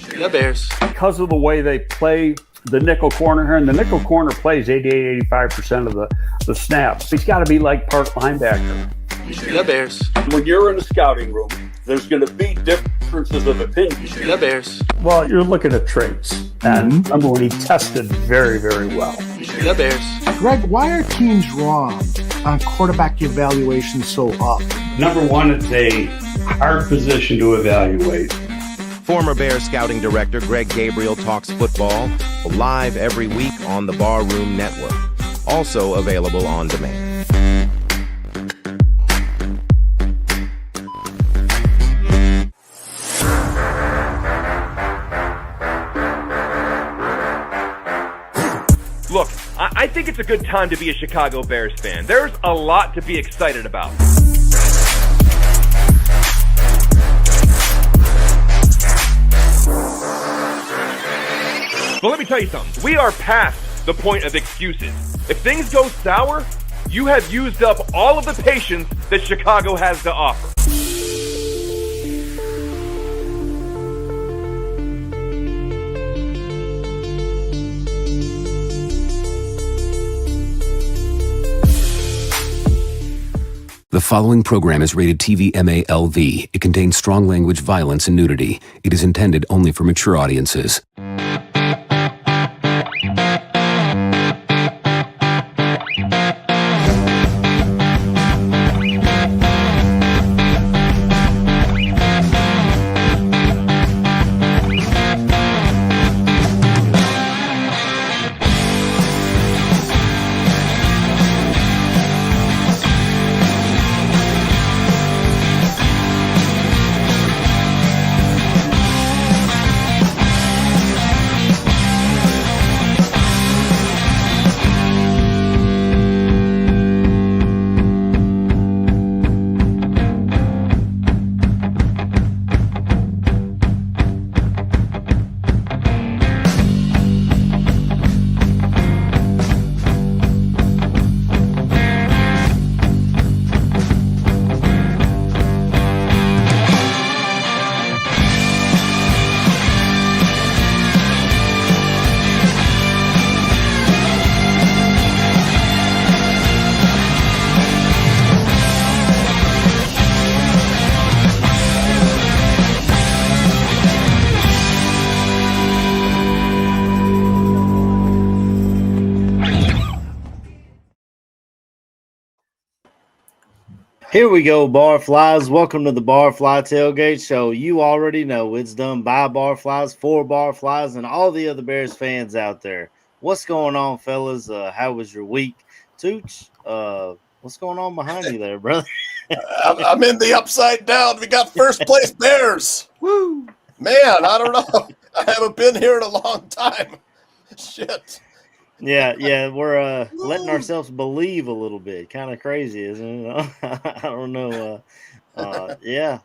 The Bears. Because of the way they play the nickel corner here, and the nickel corner plays 88, 85% of the snaps. He's got to be like part linebacker. The Bears. When you're in a scouting room, there's going to be differences of opinion. The Bears. Well, you're looking at traits. And remember when he tested very, very well. The Bears. Greg, why are teams wrong on quarterback evaluation so often? Number one, it's a hard position to evaluate. Former Bears scouting director Greg Gabriel talks football live every week on the Barroom Network. Also available on demand. Look, I think it's a good time to be a Chicago Bears fan. There's a lot to be excited about. But let me tell you something. We are past the point of excuses. If things go sour, you have used up all of the patience that Chicago has to offer. The following program is rated TV MALV. It contains strong language, violence, and nudity. It is intended only for mature audiences. Here we go, Barflies. Welcome to the Barfly Tailgate Show. You already know it's done by Barflies, for Barflies, and all the other Bears fans out there. What's going on, fellas? How was your week? Tooch, what's going on behind you there, brother? I'm in the upside down. We got first place Bears. Woo! Man, I don't know. I haven't been here in a long time. Shit. Yeah, we're letting ourselves believe a little bit. Kind of crazy, isn't it? I don't know. Yeah,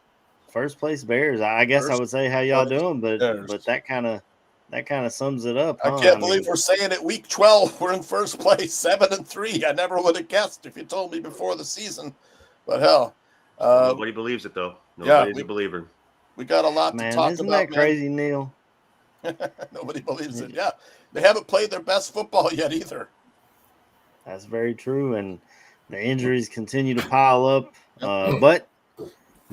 first place Bears. I guess I would say how y'all doing, but that kind of sums it up. I can't believe we're saying it. Week 12, we're in first place, 7-3. I never would have guessed if you told me before the season. But hell, nobody believes it though. Nobody's a believer. We got a lot to talk about. Isn't that crazy, Neil? Nobody believes it. Yeah. They haven't played their best football yet either. That's very true, and the injuries continue to pile up. But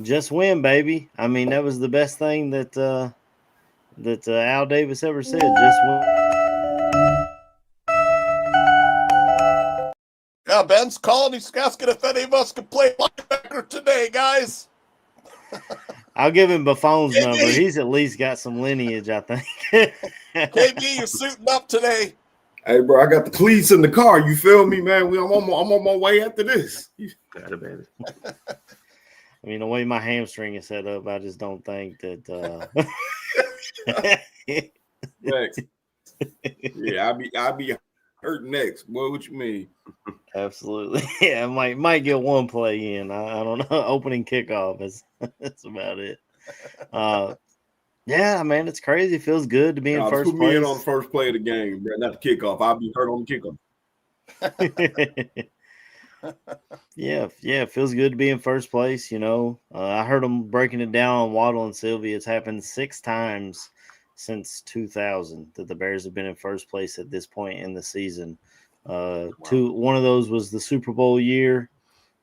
just win, baby. I mean, that was the best thing that Al Davis ever said. Just win. Yeah, Ben's calling. He's asking if any of us can play linebacker today, guys. I'll give him Buffon's number. He's at least got some lineage, I think. KB, you're suiting up today. Hey, bro, I got the cleats in the car. You feel me, man? I'm on my way after this. Got it, baby. I mean, the way my hamstring is set up, I just don't think that. Yeah, I'll be hurt next. Boy, what you mean? Absolutely. Yeah, might get one play in. I don't know. Opening kickoff that's about it. Yeah, man, it's crazy. It feels good to be in first put place. Me in on the first play of the game, bro. Not the kickoff. I'll be hurt on the kickoff. Yeah, it feels good to be in first place. You know, I heard them breaking it down on Waddle and Sylvia. It's happened 6 times since 2000 that the Bears have been in first place at this point in the season. One of those was the Super Bowl year,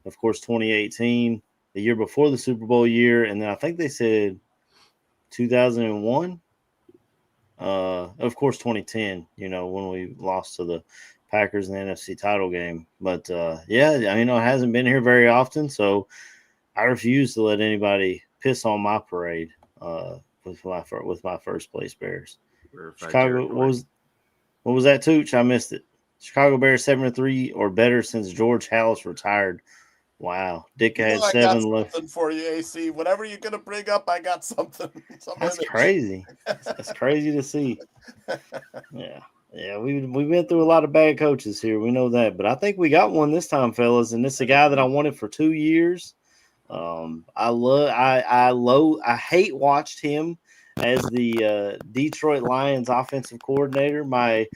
of course, 2018, the year before the Super Bowl year, and then I think they said 2001. Of course, 2010, when we lost to the Packers in the NFC title game. But, it hasn't been here very often, so I refuse to let anybody piss on my parade with my first place Bears. Chicago, what was that, Tooch? I missed it. Chicago Bears 7-3 or better since George Halas retired. Wow. Dick had 7 left. Something for you, AC. Whatever you're going to bring up, I got something. That's crazy. That's crazy to see. Yeah. Yeah, we've been through a lot of bad coaches here. We know that. But I think we got one this time, fellas. And it's a guy that I wanted for 2 years. I hate watched him as the Detroit Lions offensive coordinator. My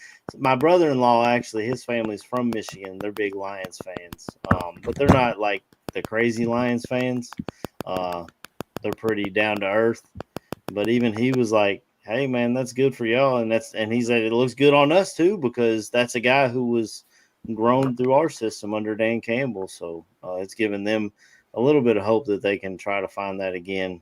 brother-in-law, actually, his family's from Michigan. They're big Lions fans, but they're not like the crazy Lions fans. They're pretty down to earth. But even he was like, "Hey, man, that's good for y'all," and he said it looks good on us too because that's a guy who was grown through our system under Dan Campbell. So it's given them a little bit of hope that they can try to find that again.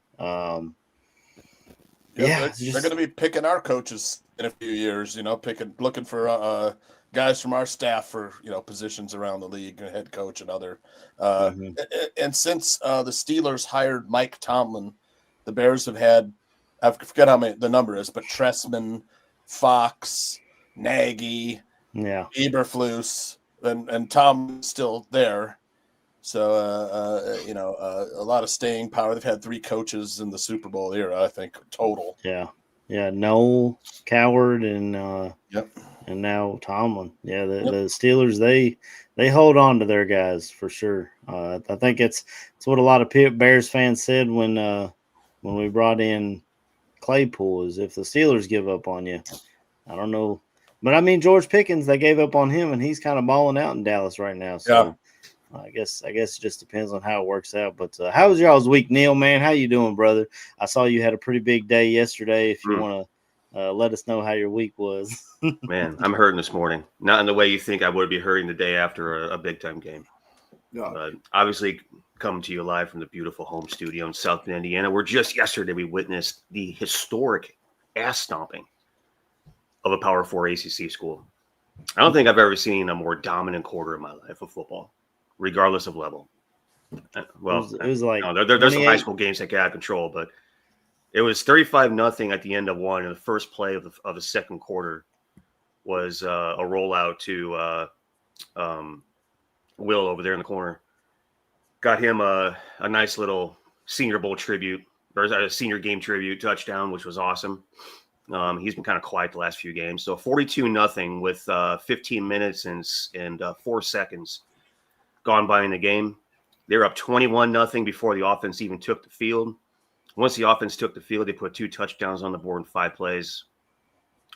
They're going to be picking our coaches in a few years, looking for guys from our staff for, positions around the league, head coach and other. And since the Steelers hired Mike Tomlin, the Bears have had, I forget how many the number is, but Tressman, Fox, Nagy, Eberflus, and Tom's still there. So, a lot of staying power. They've had 3 coaches in the Super Bowl era, I think, total. Yeah. Noel, Coward, and now Tomlin. Yeah, the Steelers, they hold on to their guys for sure. I think it's what a lot of Bears fans said when we brought in Claypool is if the Steelers give up on you, I don't know. But, I mean, George Pickens, they gave up on him, and he's kind of balling out in Dallas right now. So. I guess it just depends on how it works out. But how was y'all's week, Neil, man? How you doing, brother? I saw you had a pretty big day yesterday. If you want to let us know how your week was. Man, I'm hurting this morning. Not in the way you think I would be hurting the day after a big-time game. But obviously coming to you live from the beautiful home studio in South Bend, Indiana, where just yesterday we witnessed the historic ass-stomping of a Power 4 ACC school. I don't think I've ever seen a more dominant quarter in my life of football. Regardless of level. Well, it was like there's some high school games that get out of control, but it was 35-0 at the end of one, and the first play of the second quarter was a rollout to Will over there in the corner. Got him a nice little Senior Bowl tribute, or a senior game tribute touchdown, which was awesome. He's been kind of quiet the last few games. So 42-0 with 15 minutes and 4 seconds gone by in the game. They were up 21-0 before the offense even took the field. Once the offense took the field, they put 2 touchdowns on the board in 5 plays.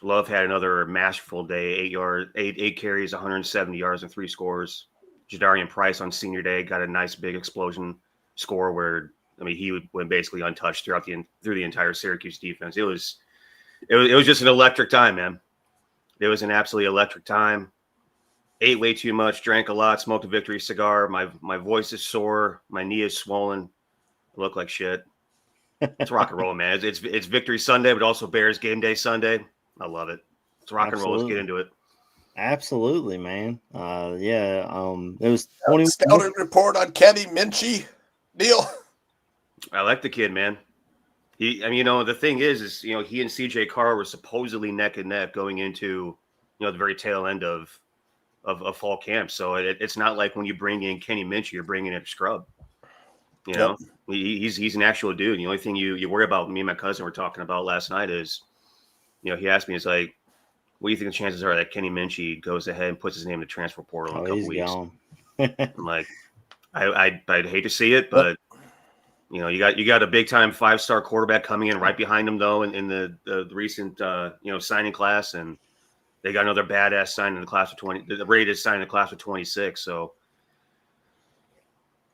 Love had another masterful day, 8 carries, 170 yards, and 3 scores. Jadarian Price on senior day got a nice big explosion score where, he went basically untouched through the entire Syracuse defense. It was just an electric time, man. It was an absolutely electric time. Ate way too much, drank a lot, smoked a victory cigar. My voice is sore. My knee is swollen. I look like shit. It's rock and roll, man. It's Victory Sunday, but also Bears Game Day Sunday. I love it. It's rock and roll. Let's get into it. Absolutely, man. It was 20 scouting report on Kenny Minchie. Neil. I like the kid, man. The thing is he and CJ Carr were supposedly neck and neck going into, the very tail end of fall camp. So it's not like when you bring in Kenny Minchie, you're bringing in a scrub. He's an actual dude. The only thing you worry about, me and my cousin were talking about last night is, he asked me, it's like, what do you think the chances are that Kenny Minchie goes ahead and puts his name in the transfer portal in a couple weeks? I'm like, I'd hate to see it, but you got a big time 5-star quarterback coming in right behind him though in the recent signing class, and they got another badass sign in the class of 20. The rated sign in the class of 26. So,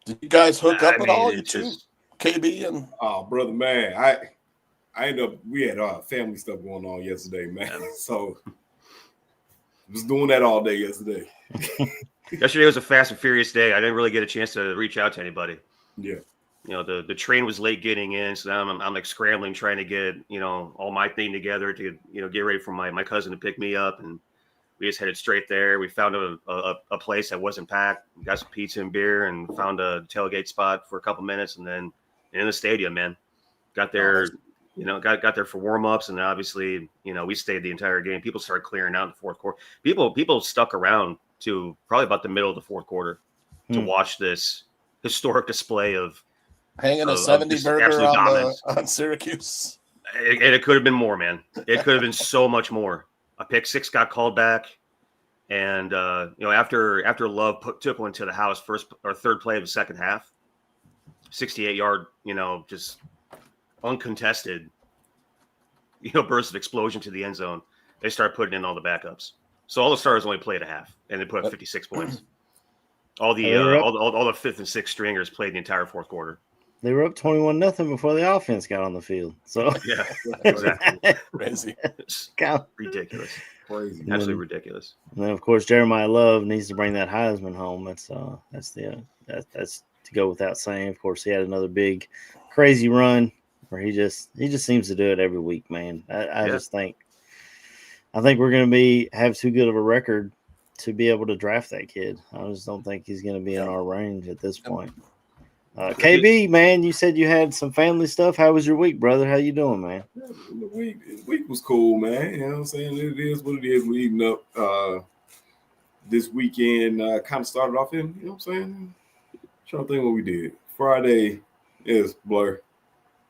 did you guys hook up at all? You two, KB and oh, brother, man, I we had family stuff going on yesterday, man. So was doing that all day yesterday. Yesterday was a fast and furious day. I didn't really get a chance to reach out to anybody. Yeah. The train was late getting in, so now I'm like scrambling trying to get all my thing together to get ready for my cousin to pick me up, and we just headed straight there. We found a place that wasn't packed. We got some pizza and beer, and found a tailgate spot for a couple minutes, and then in the stadium, man, got there. Got there for warm-ups, and then obviously we stayed the entire game. People started clearing out in the fourth quarter. People stuck around to probably about the middle of the fourth quarter to watch this historic display of hanging a 70 burger on Syracuse. It could have been more, man. It could have been so much more. A pick six got called back, and after Love took one to the house, first or third play of the second half, 68-yard, just uncontested, burst of explosion to the end zone. They started putting in all the backups. So all the starters only played a half, and they put up 56 points. All the fifth and sixth stringers played the entire fourth quarter. They were up 21-0 before the offense got on the field. So yeah, exactly. Crazy. Ridiculous. Crazy. Absolutely ridiculous. And then of course Jeremiah Love needs to bring that Heisman home. That's to go without saying. Of course, he had another big crazy run where he just seems to do it every week, man. I think we're going to have too good of a record to be able to draft that kid. I just don't think he's going to be in our range at this point. KB, man, you said you had some family stuff. How was your week, brother? How you doing, man? The week was cool, man. You know what I'm saying? It is what it is. We're eating up this weekend. Kind of started off in, you know what I'm saying? Trying to think what we did. Friday is blur.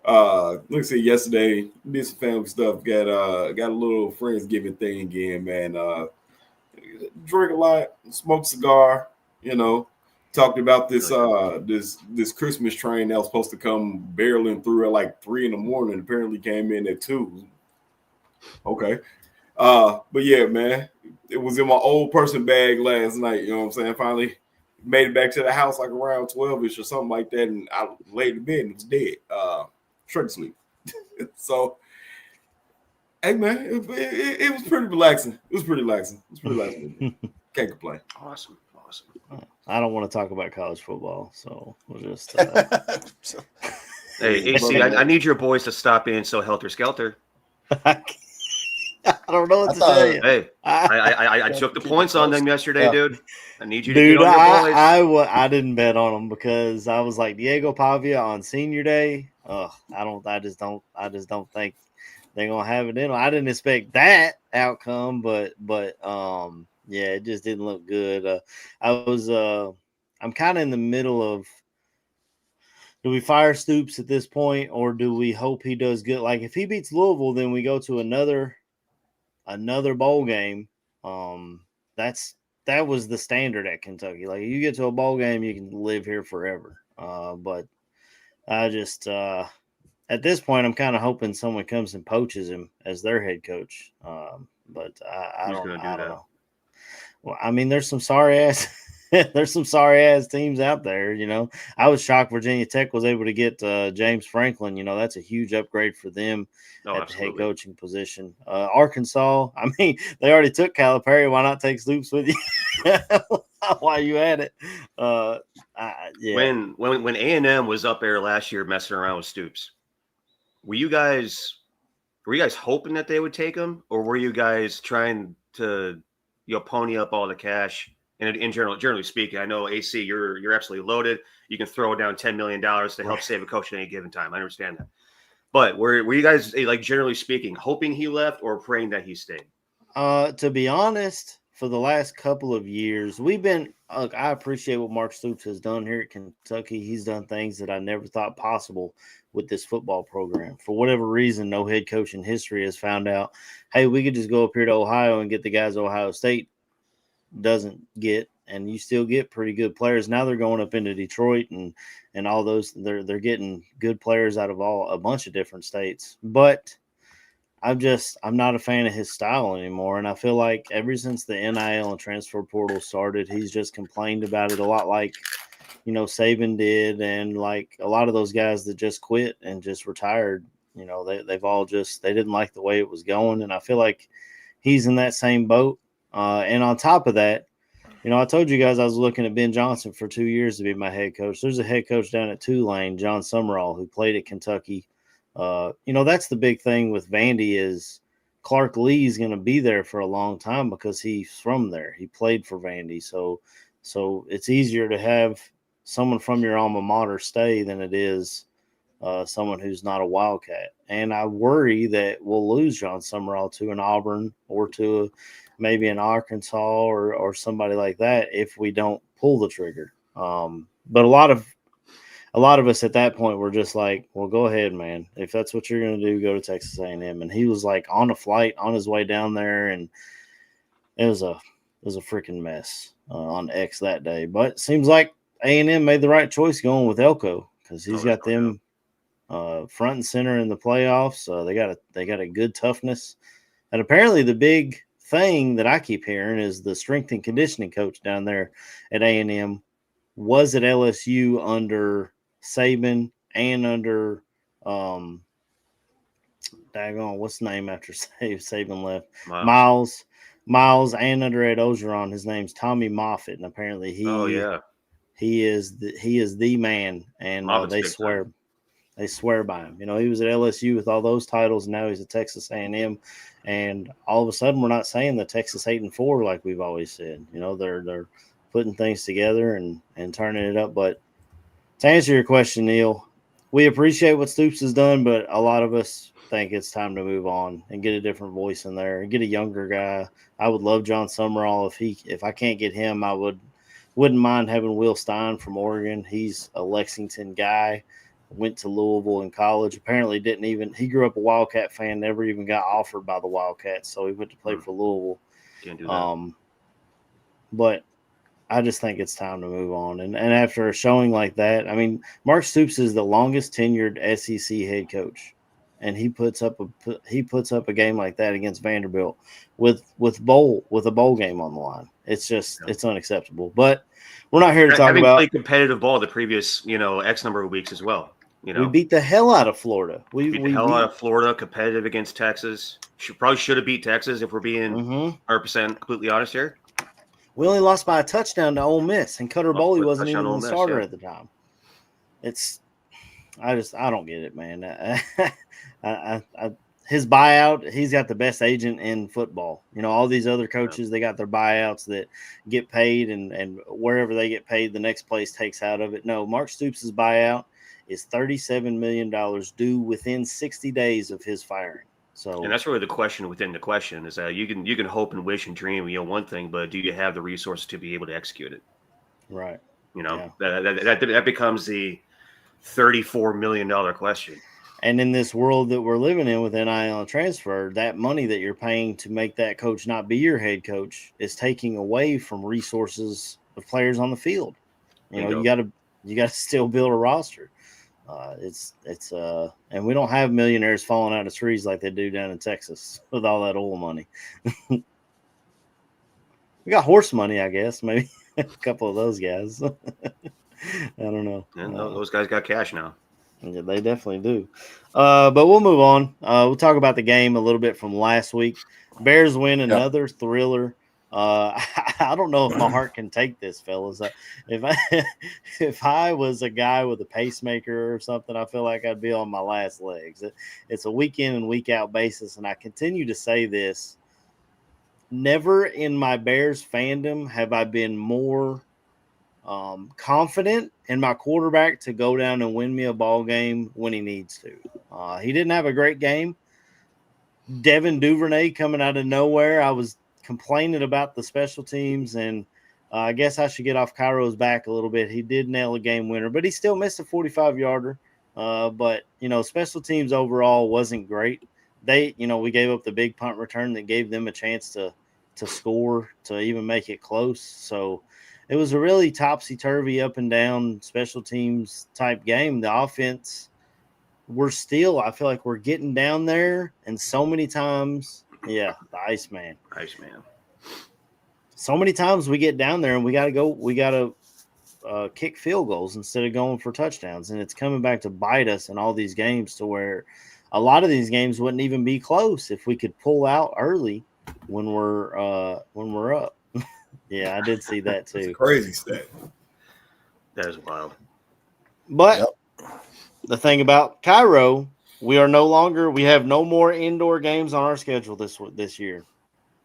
Like I said, yesterday, did some family stuff. Got a little Friendsgiving thing again, man. Drink a lot, smoke a cigar, Talked about this Christmas train that was supposed to come barreling through at like 3 a.m. Apparently came in at 2. Okay. But yeah, man, it was in my old person bag last night. You know what I'm saying? Finally made it back to the house like around 12ish or something like that, and I laid in bed and it was dead. Straight to sleep. So, hey man, it was pretty relaxing. It was pretty relaxing. Can't complain. Awesome. I don't want to talk about college football, so we'll just. Hey, AC, I need your boys to stop being so helter-skelter. I don't know what to tell you. Hey, I took the points on them yesterday, dude. I need you to get on your boys. I didn't bet on them because I was like Diego Pavia on senior day. I just don't think they're gonna have it in them. I didn't expect that outcome, but yeah, it just didn't look good. I'm kind of in the middle of, do we fire Stoops at this point, or do we hope he does good? Like if he beats Louisville, then we go to another bowl game. That was the standard at Kentucky. Like you get to a bowl game, you can live here forever. But I just at this point, I'm kind of hoping someone comes and poaches him as their head coach. But I don't know. Well, I mean, there's some sorry ass teams out there. I was shocked Virginia Tech was able to get James Franklin. That's a huge upgrade for them at the head coaching position. Arkansas, I mean, they already took Calipari. Why not take Stoops with you? While you at it? Yeah. When A&M was up there last year messing around with Stoops, were you guys hoping that they would take him, or were you guys trying to pony up all the cash? And in generally speaking, I know AC, you're absolutely loaded. You can throw down $10 million to help save a coach at any given time. I understand that. But were you guys, like generally speaking, hoping he left or praying that he stayed? To be honest, for the last couple of years, we've been. I appreciate what Mark Stoops has done here at Kentucky. He's done things that I never thought possible with this football program. For whatever reason, no head coach in history has found out, hey, we could just go up here to Ohio and get the guys Ohio State doesn't get, and you still get pretty good players. Now they're going up into Detroit and all those. They're getting good players out of a bunch of different states. But I'm not a fan of his style anymore. And I feel like ever since the NIL and transfer portal started, he's just complained about it a lot, like Saban did, and like a lot of those guys that just quit and just retired You know, they've all they didn't like the way it was going, and I feel like he's in that same boat. And on top of that, you know, I told you guys I was looking at Ben Johnson for 2 years to be my head coach. There's a head coach down at Tulane, John Summerall, who played at Kentucky. You know, that's the big thing with Vandy is Clark Lee's going to be there for a long time because he's from there. He played for Vandy. So it's easier to have someone from your alma mater stay than it is someone who's not a Wildcat. And I worry that we'll lose John Summerall to an Auburn or to maybe an Arkansas or somebody like that if we don't pull the trigger. But a lot of us at that point were just like, well, go ahead, man. If that's what you're going to do, go to Texas A&M. And he was like on a flight on his way down there, and it was a freaking mess on X that day. But it seems like A&M made the right choice going with Elko because he's got them front and center in the playoffs. They got a good toughness, and apparently the big thing that I keep hearing is the strength and conditioning coach down there at A&M was at LSU under Saban and under what's the name after Saban left? Miles, and under Ed Ogeron. His name's Tommy Moffitt, and apparently he is the man, and they swear by him. You know, he was at LSU with all those titles, and now he's at Texas A&M. And all of a sudden, we're not saying the Texas 8-4 like we've always said. You know, they're putting things together and turning it up. But to answer your question, Neil, we appreciate what Stoops has done, but a lot of us think it's time to move on and get a different voice in there and get a younger guy. I would love John Summerall. If I can't get him, I wouldn't mind having Will Stein from Oregon. He's a Lexington guy. Went to Louisville in college. Apparently he grew up a Wildcat fan, never even got offered by the Wildcats, so he went to play for Louisville. Can't do that. But I just think it's time to move on. And after a showing like that, I mean, Mark Stoops is the longest tenured SEC head coach, and he puts up a game like that against Vanderbilt with a bowl game on the line. It's just it's unacceptable. But we're not here to talk about played competitive ball the previous X number of weeks as well. You know, we beat the hell out of Florida. We beat the hell out of Florida, competitive against Texas. Probably should have beat Texas if we're being 100% completely honest here. We only lost by a touchdown to Ole Miss, and Cutter Boley wasn't even the starter at the time. I don't get it, man. His buyout, he's got the best agent in football. You know, all these other coaches, they got their buyouts that get paid, and wherever they get paid, the next place takes out of it. No, Mark Stoops' buyout is $37 million due within 60 days of his firing. So, and that's really the question within the question is that you can hope and wish and dream, one thing, but do you have the resources to be able to execute it? Right. You know, that becomes the $34 million question. And in this world that we're living in with NIL transfer, that money that you're paying to make that coach not be your head coach is taking away from resources of players on the field. You know, you got to still build a roster. And we don't have millionaires falling out of trees like they do down in Texas with all that oil money. We got horse money, I guess, maybe a couple of those guys. I don't know. Yeah, those guys got cash now. Yeah, they definitely do. But we'll move on. We'll talk about the game a little bit from last week. Bears win another thriller. I don't know if my heart can take this, fellas. If I was a guy with a pacemaker or something, I feel like I'd be on my last legs. It's a week in and week out basis, and I continue to say this. Never in my Bears fandom have I been more confident in my quarterback to go down and win me a ball game when he needs to. He didn't have a great game. Devin Duvernay coming out of nowhere. I was complaining about the special teams, and I guess I should get off Cairo's back a little bit. He did nail a game winner, but he still missed a 45-yarder. But, special teams overall wasn't great. We gave up the big punt return that gave them a chance to score, to even make it close. So it was a really topsy-turvy, up and down special teams type game. The offense, I feel like we're getting down there, and so many times, the Iceman. So many times we get down there and we got to kick field goals instead of going for touchdowns, and it's coming back to bite us in all these games to where a lot of these games wouldn't even be close if we could pull out early when we're up. Yeah, I did see that too. Crazy stat. That is wild. But the thing about Cairo, we have no more indoor games on our schedule this year.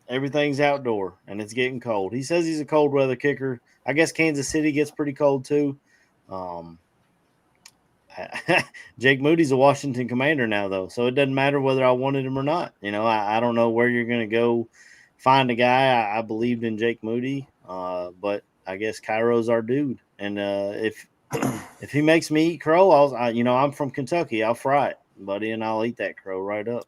Everything's outdoor, and it's getting cold. He says he's a cold weather kicker. I guess Kansas City gets pretty cold too. Jake Moody's a Washington Commander now, though, so it doesn't matter whether I wanted him or not. I don't know where you're going to go find a guy. I believed in Jake Moody, but I guess Cairo's our dude. And if he makes me eat crow, I'm from Kentucky. I'll fry it, buddy, and I'll eat that crow right up.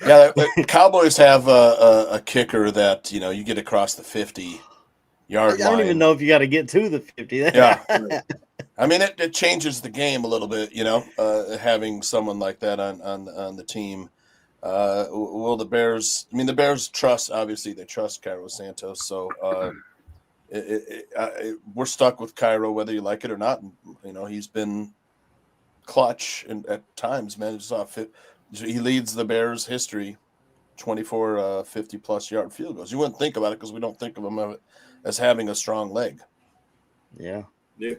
Yeah, the Cowboys have a kicker that you get across the 50-yard line. I don't even know if you got to get to the 50. Yeah, I mean it changes the game a little bit. Having someone like that on the team. Will the Bears? I mean, the Bears trust. Obviously, they trust Cairo Santos. So we're stuck with Cairo, whether you like it or not. And, he's been clutch at times. Man, he leads the Bears' history, 24 50-plus yard field goals. You wouldn't think about it because we don't think of him as having a strong leg. Yeah. Yeah.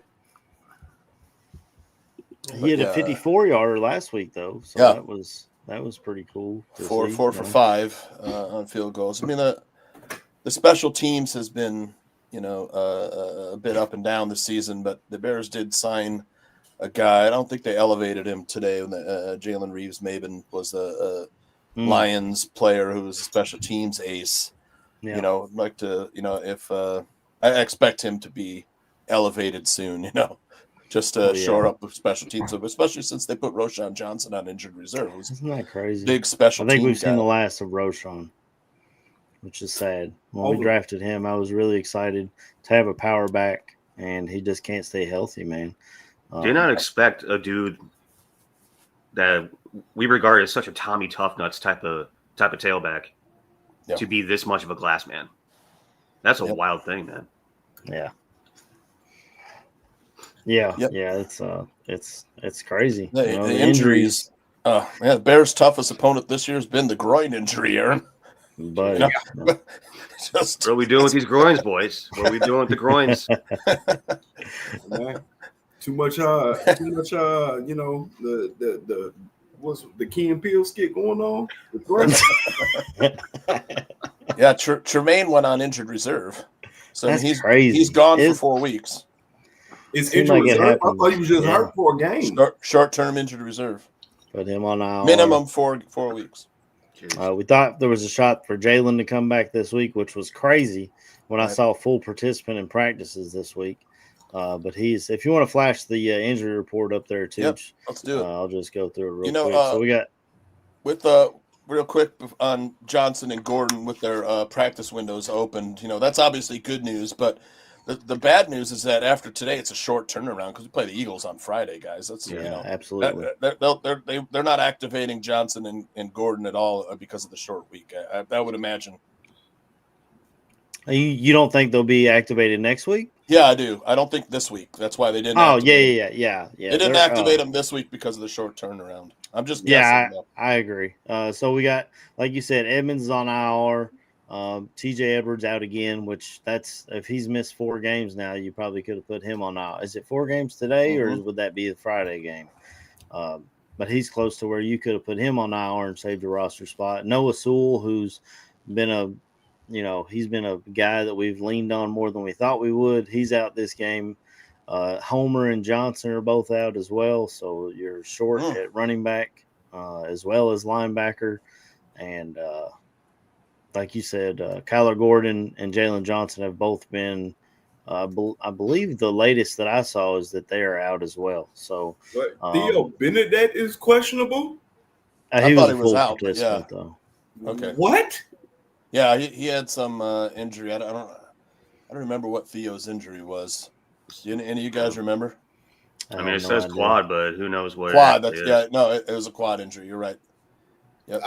He had a 54-yarder last week, though. So that was pretty cool. Four for 5 on field goals. I mean, the special teams has been, a bit up and down this season, but the Bears did sign a guy. I don't think they elevated him today. When Jalen Reeves-Maybin was a Lions player who was a special teams ace. Yeah. I'd like to, if I expect him to be elevated soon, just to shore up with special teams, especially since they put Roschon Johnson on injured reserve. Isn't that crazy? Big special. I think we've seen the last of Roschon, which is sad. When we drafted him, I was really excited to have a power back, and he just can't stay healthy, man. Do not expect a dude that we regard as such a Tommy Toughnuts type of tailback to be this much of a glass man. That's a wild thing, man. Yeah. Yeah, it's crazy. The injuries. The Bears' toughest opponent this year has been the groin injury, Aaron. But what are we doing with these groins, boys? What are we doing with the groins? Too much, what's the Key and Peele skit going on? Yeah, Tremaine went on injured reserve. So that's crazy. He's gone for 4 weeks. It's injured reserve. I thought he was just hurt for a game. Short-term injured reserve. Put him on our minimum 4 weeks. We thought there was a shot for Jalen to come back this week, which was crazy when I saw full participant in practices this week. But if you want to flash the injury report up there too, let's do it. I'll just go through it real quick. So we got with real quick on Johnson and Gordon with their practice windows opened. That's obviously good news, but the bad news is that after today, it's a short turnaround because we play the Eagles on Friday, guys. That's absolutely. They're not activating Johnson and Gordon at all because of the short week. I would imagine. You don't think they'll be activated next week? Yeah, I do. I don't think this week. That's why they didn't. Oh, yeah. They didn't activate them this week because of the short turnaround. I'm just guessing. Yeah, I agree. So we got, like you said, Edmonds is on IR. TJ Edwards out again, which if he's missed 4 games now, you probably could have put him on IR. Is it 4 games today, or would that be the Friday game? But he's close to where you could have put him on IR and saved a roster spot. Noah Sewell, who's been he's been a guy that we've leaned on more than we thought we would. He's out this game. Homer and Johnson are both out as well. So you're short at running back as well as linebacker. And like you said, Kyler Gordon and Jalen Johnson have both been I believe the latest that I saw is that they are out as well. So Theo Bennett is questionable? He was a full participant, though. Okay. What? Yeah, he had some injury. I don't remember what Theo's injury was. Any of you guys remember? I mean, it says quad, but who knows what? Quad. It was a quad injury. You're right. Yep.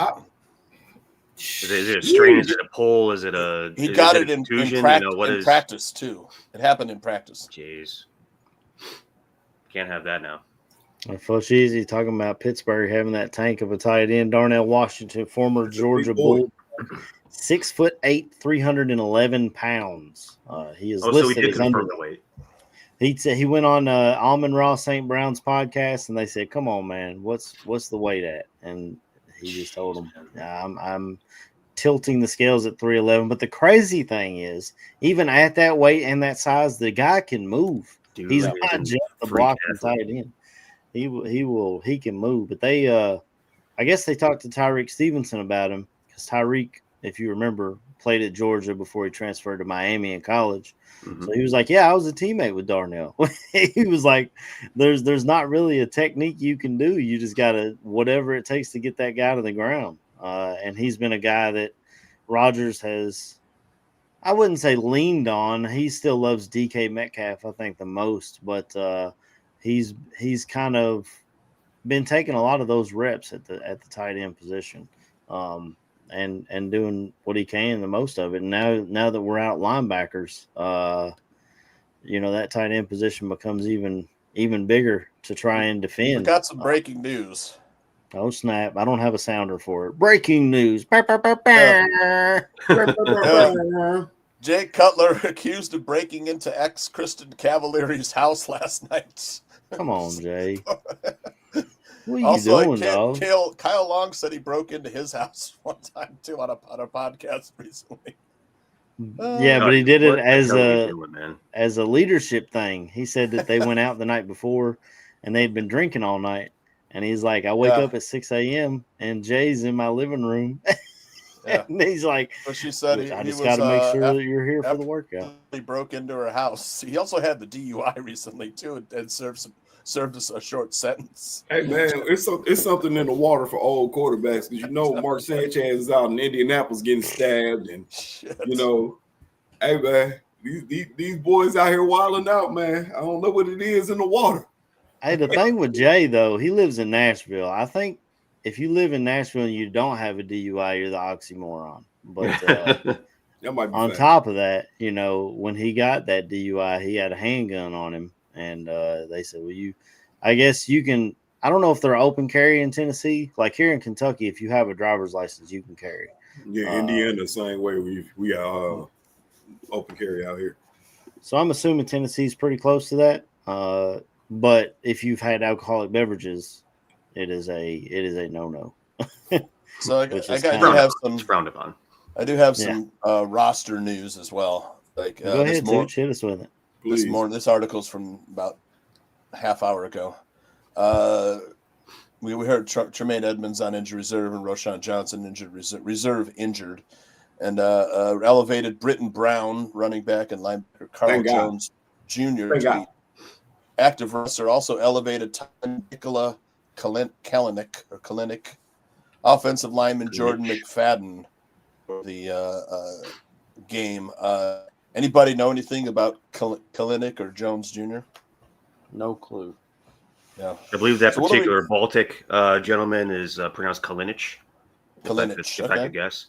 Is it a strain? Is it a pull? Is it a? He got it in practice too. It happened in practice. Jeez, can't have that now. Fushizi talking about Pittsburgh having that tank of a tight end. Darnell Washington, former Georgia Bull, 6'8", 311 pounds. He is So he listed did as confirm the weight. He said he went on Almond Ross St. Brown's podcast, and they said, "Come on, man, what's the weight at?" And he just told them, "I'm tilting the scales at 311." But the crazy thing is, even at that weight and that size, the guy can move. Dude, He's not just a blocking tight end. He can move. But they, I guess they talked to Tyreek Stevenson about him because Tyreek, if you remember, played at Georgia before he transferred to Miami in college. So he was like, "Yeah, I was a teammate with Darnell." He was like, "There's not really a technique you can do. You just gotta whatever it takes to get that guy to the ground." And he's been a guy that Rodgers has, I wouldn't say leaned on. He still loves DK Metcalf, I think, the most, but he's kind of been taking a lot of those reps at the tight end position. And doing what he can, the most of it. And now that we're out linebackers, that tight end position becomes even bigger to try and defend. We got some breaking news. Oh, snap. I don't have a sounder for it. Breaking news. Jay Cutler accused of breaking into ex-Kristen Cavallari's house last night. Come on, Jay. What are you Also, doing, dog? Kyle Long said he broke into his house one time too on a podcast recently. Yeah, but he did it as a leadership thing. He said that they went out the night before and they'd been drinking all night. And he's like, I wake up at 6 a.m. and Jay's in my living room. And he's like, but she said I just got to make sure that you're here for the workout. He broke into her house. He also had the DUI recently too, and served us a short sentence. Hey man, it's something in the water for old quarterbacks because Mark Sanchez is out in Indianapolis getting stabbed, and hey man, these boys out here wilding out, man. I don't know what it is in the water. Hey, the thing with Jay though, he lives in Nashville. I think if you live in Nashville and you don't have a DUI, you're the oxymoron. But that might be on fact. top of that, when he got that DUI, he had a handgun on him. And they said, well, I guess you can, I don't know if they're open carry in Tennessee. Like here in Kentucky, if you have a driver's license, you can carry. Yeah, Indiana, the same way we are open carry out here. So I'm assuming Tennessee's pretty close to that. But if you've had alcoholic beverages, it is a no-no. So I do have some roster news as well. Like go ahead, dude, hit us with it. This article's from about a half hour ago. We heard Tremaine Edmonds on injured reserve and Roshan Johnson injured reserve injured, and elevated Britton Brown, running back and linebacker Carl Jones Jr. to be active roster. Also elevated Nikola Kalinick, offensive lineman Jordan McFadden for the game. Anybody know anything about Kalinick or Jones Jr.? No clue. Yeah, I believe that particular Baltic gentleman is pronounced Kalinic. Kalinic, if I could guess.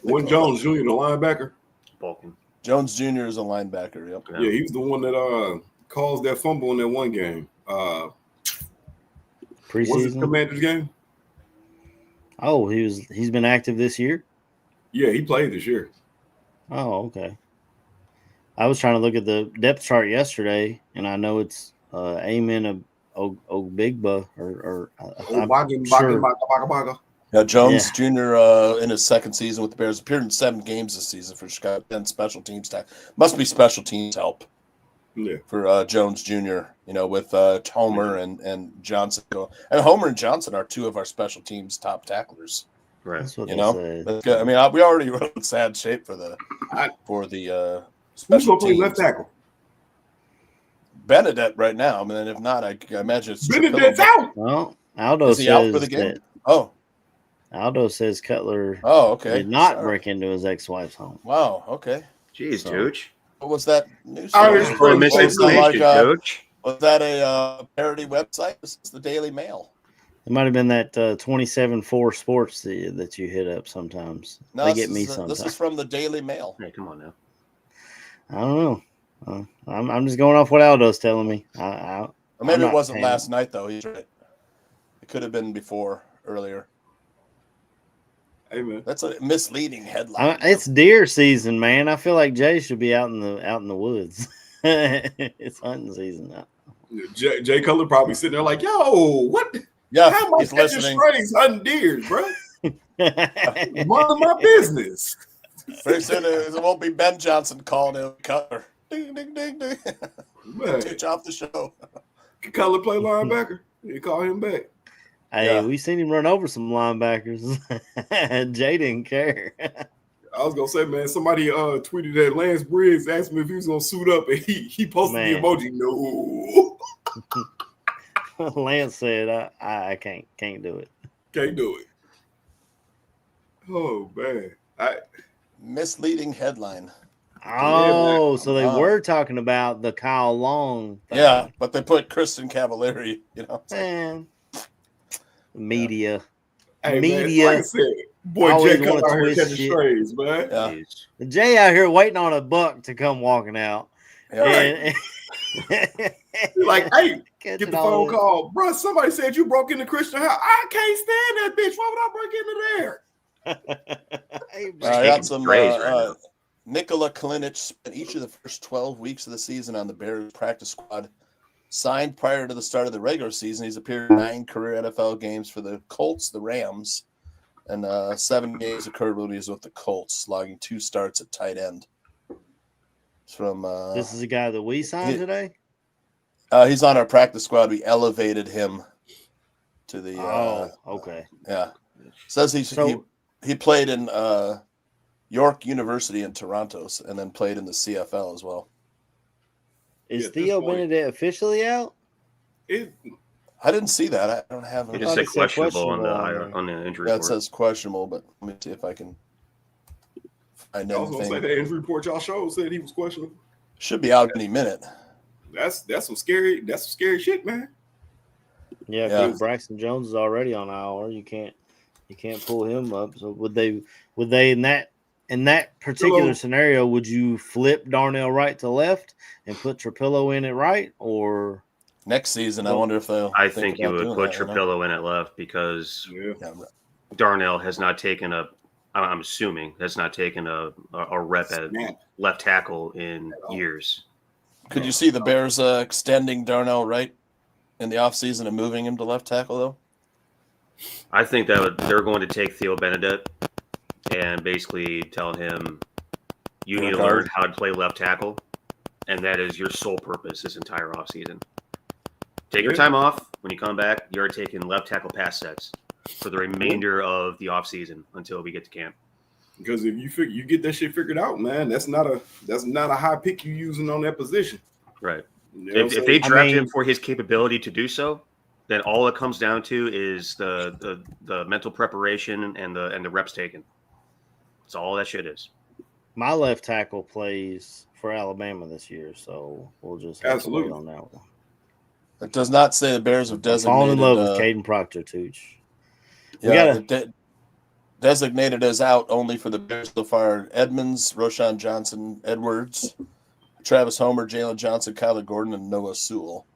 When Jones Jr., the linebacker? Balkan. Jones Jr. is a linebacker, yep. Yeah, he was the one that caused that fumble in that one game. Preseason? Was it Commanders game? Oh, he's been active this year? Yeah, he played this year. Oh, okay. I was trying to look at the depth chart yesterday, and I know it's Amen Ogbigba or Yeah, Jones Jr. In his second season with the Bears appeared in 7 games this season for Chicago. And special teams time must be special teams help. Yeah. For Jones Jr. With Homer and Johnson. And Homer and Johnson are 2 of our special teams top tacklers. Right. That's what I mean, we already were in sad shape for the special teams. Left tackle? Benedette right now. I mean, if not, I imagine it's Benedette's out. Well, Aldo is he says out for the game? Aldo says Cutler did not break into his ex-wife's home. Wow. Okay. Jeez, Tooch. What was that news? Was that a parody website? This is the Daily Mail. It might have been that 27-4 Sports that you hit up sometimes. No, they get me sometimes. This is from the Daily Mail. Hey, come on now. I don't know. I'm just going off what Aldo's telling me. Or maybe it wasn't last night, though. He's right. It could have been earlier. Hey, man. That's a misleading headline. It's deer season, man. I feel like Jay should be out in the woods. It's hunting season now. Jay Cutler probably sitting there like, yo, what? Yeah, how am I catching strays hunting deers, bro? Mind my business. Very soon it won't be Ben Johnson calling him Cutler. Ding, ding, ding, ding. Teach off the show. Cutler play linebacker. You call him back. Hey, we seen him run over some linebackers. Jay didn't care. I was gonna say, man, somebody tweeted that Lance Briggs asked me if he was gonna suit up, and he posted the emoji. No. Lance said, "I can't do it. Can't do it." Oh man, misleading headline. Oh, so they were talking about the Kyle Long thing. Yeah, but they put Kristen Cavallari, Man. Media. Hey, media. Man, like I said, boy, Jay come out here catching strays, man. Yeah. Jay out here waiting on a buck to come walking out. Yeah, like, hey, get the phone call. Bro, somebody said you broke into Christian house. I can't stand that bitch. Why would I break into there? I got some Nikola Klinic spent each of the first 12 weeks of the season on the Bears practice squad. Signed prior to the start of the regular season, he's appeared in 9 career NFL games for the Colts, the Rams, and 7 games occurred when he was with the Colts, logging 2 starts at tight end. From this is a guy that we signed today? He's on our practice squad. We elevated him to the okay. Yeah. Says he played in York University in Toronto and then played in the CFL as well. Is Theo Benedict officially out? I didn't see that. I don't have him. It just said questionable on the injury report. That says questionable, but let me see if I can find anything. I was going to say the injury report y'all showed said he was questionable. Should be out any minute. That's some scary shit, man. Yeah. Braxton Jones is already on IR. You can't pull him up. So would they in that particular scenario, would you flip Darnell right to left and put Trapillo in at right, or next season? I wonder if they'll. I think you would put Trapillo in at left because Darnell has not taken I'm assuming has not taken a rep at left tackle in years. Could you see the Bears extending Darnell right in the offseason and moving him to left tackle though? I think that they're going to take Theo Benedict and basically tell him you need to learn how to play left tackle, and that is your sole purpose this entire offseason. Take your time off. When you come back, you're taking left tackle pass sets for the remainder of the offseason until we get to camp. Because if you get that shit figured out, man, that's not a high pick you using on that position. Right. If they draft him for his capability to do so, then all it comes down to is the mental preparation and the reps taken. That's all that shit is. My left tackle plays for Alabama this year, so we'll just have to wait on that one. It does not say the Bears have designated. Falling in love with Caden Proctor, Tooch. Designated as out only for the Bears so far: Edmonds, Roshan Johnson, Edwards, Travis Homer, Jalen Johnson, Kyler Gordon, and Noah Sewell.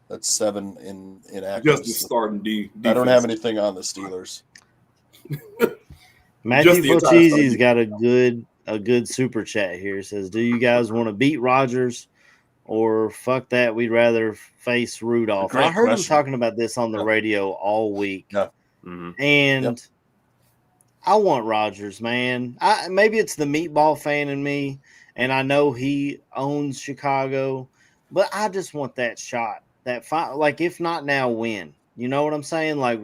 That's 7 in active. Just the starting defense. I don't have anything on the Steelers. Matthew Fotizi's got a good super chat here. It says, do you guys want to beat Rodgers or fuck that? We'd rather face Rudolph. I heard him talking about this on the radio all week. Yeah. Mm-hmm. And I want Rodgers, man. Maybe it's the meatball fan in me, and I know he owns Chicago, but I just want that shot. Like, if not now, when? You know what I'm saying? Like,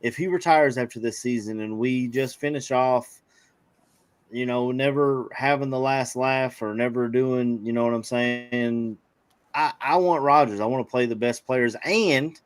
if he retires after this season and we just finish off, never having the last laugh or never doing, you know what I'm saying? I want Rodgers. I want to play the best players. And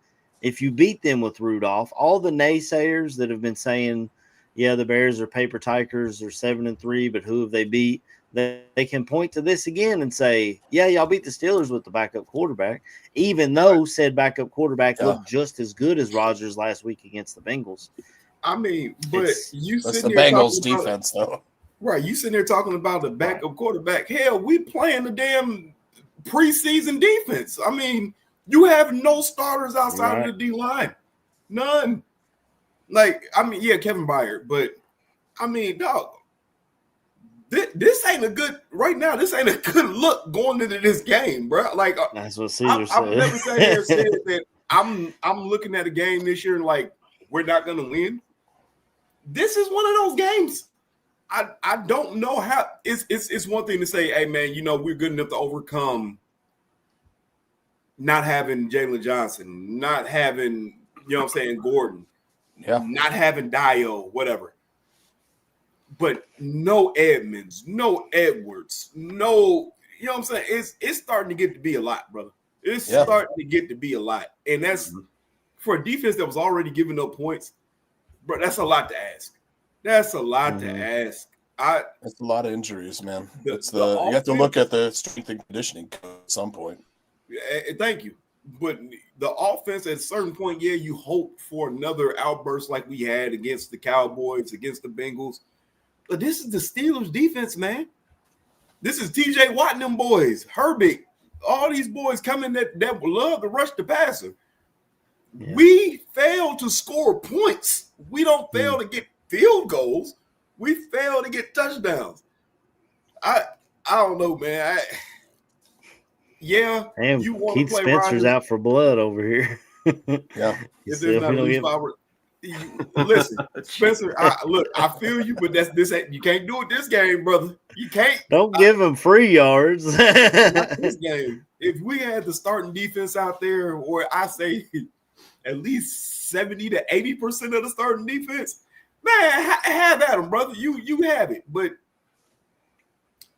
if you beat them with Rudolph, all the naysayers that have been saying, yeah, the Bears are paper tigers, they're 7-3, but who have they beat? They can point to this again and say, yeah, y'all beat the Steelers with the backup quarterback, even though said backup quarterback looked just as good as Rodgers last week against the Bengals. I mean, but that's the Bengals defense, though. Right. You sitting there talking about the backup quarterback. Hell, we playing the damn preseason defense. I mean, You have no starters outside Right. of the D line. None. Like, I mean, yeah, Kevin Byard, but I mean, dog, this ain't a good right now. This ain't a good look going into this game, bro. Like, That's what Caesar said. I've never sat here and said that I'm looking at a game this year and like we're not gonna win. This is one of those games. I don't know how. It's one thing to say, hey man, you know we're good enough to overcome not having Jalen Johnson, not having what I'm saying, Gordon, not having Dio, whatever. But no Edmonds, no Edwards, no, you know what I'm saying? It's starting to get to be a lot, brother. It's starting to get to be a lot. And that's for a defense that was already giving up points, bro, that's a lot to ask. That's a lot to ask. It's a lot of injuries, man. You have to look at the strength and conditioning at some point. Thank you. But the offense at a certain point, you hope for another outburst like we had against the Cowboys, against the Bengals. But this is the Steelers defense, man. This is TJ Watt and them boys, Herbig, all these boys coming that love to rush the passer. Yeah. We fail to score points. We don't fail to get field goals. We fail to get touchdowns. I don't know, man. And you want Keith to play Spencer's Rodgers out for blood over here. Yeah. If there's not at least 5 listen, Spencer, I feel you, but you can't do it this game, brother. You can't. Don't give him free yards. Not this game. If we had the starting defense out there, or I say at least 70 to 80% of the starting defense, man, have at them, brother. You have it, but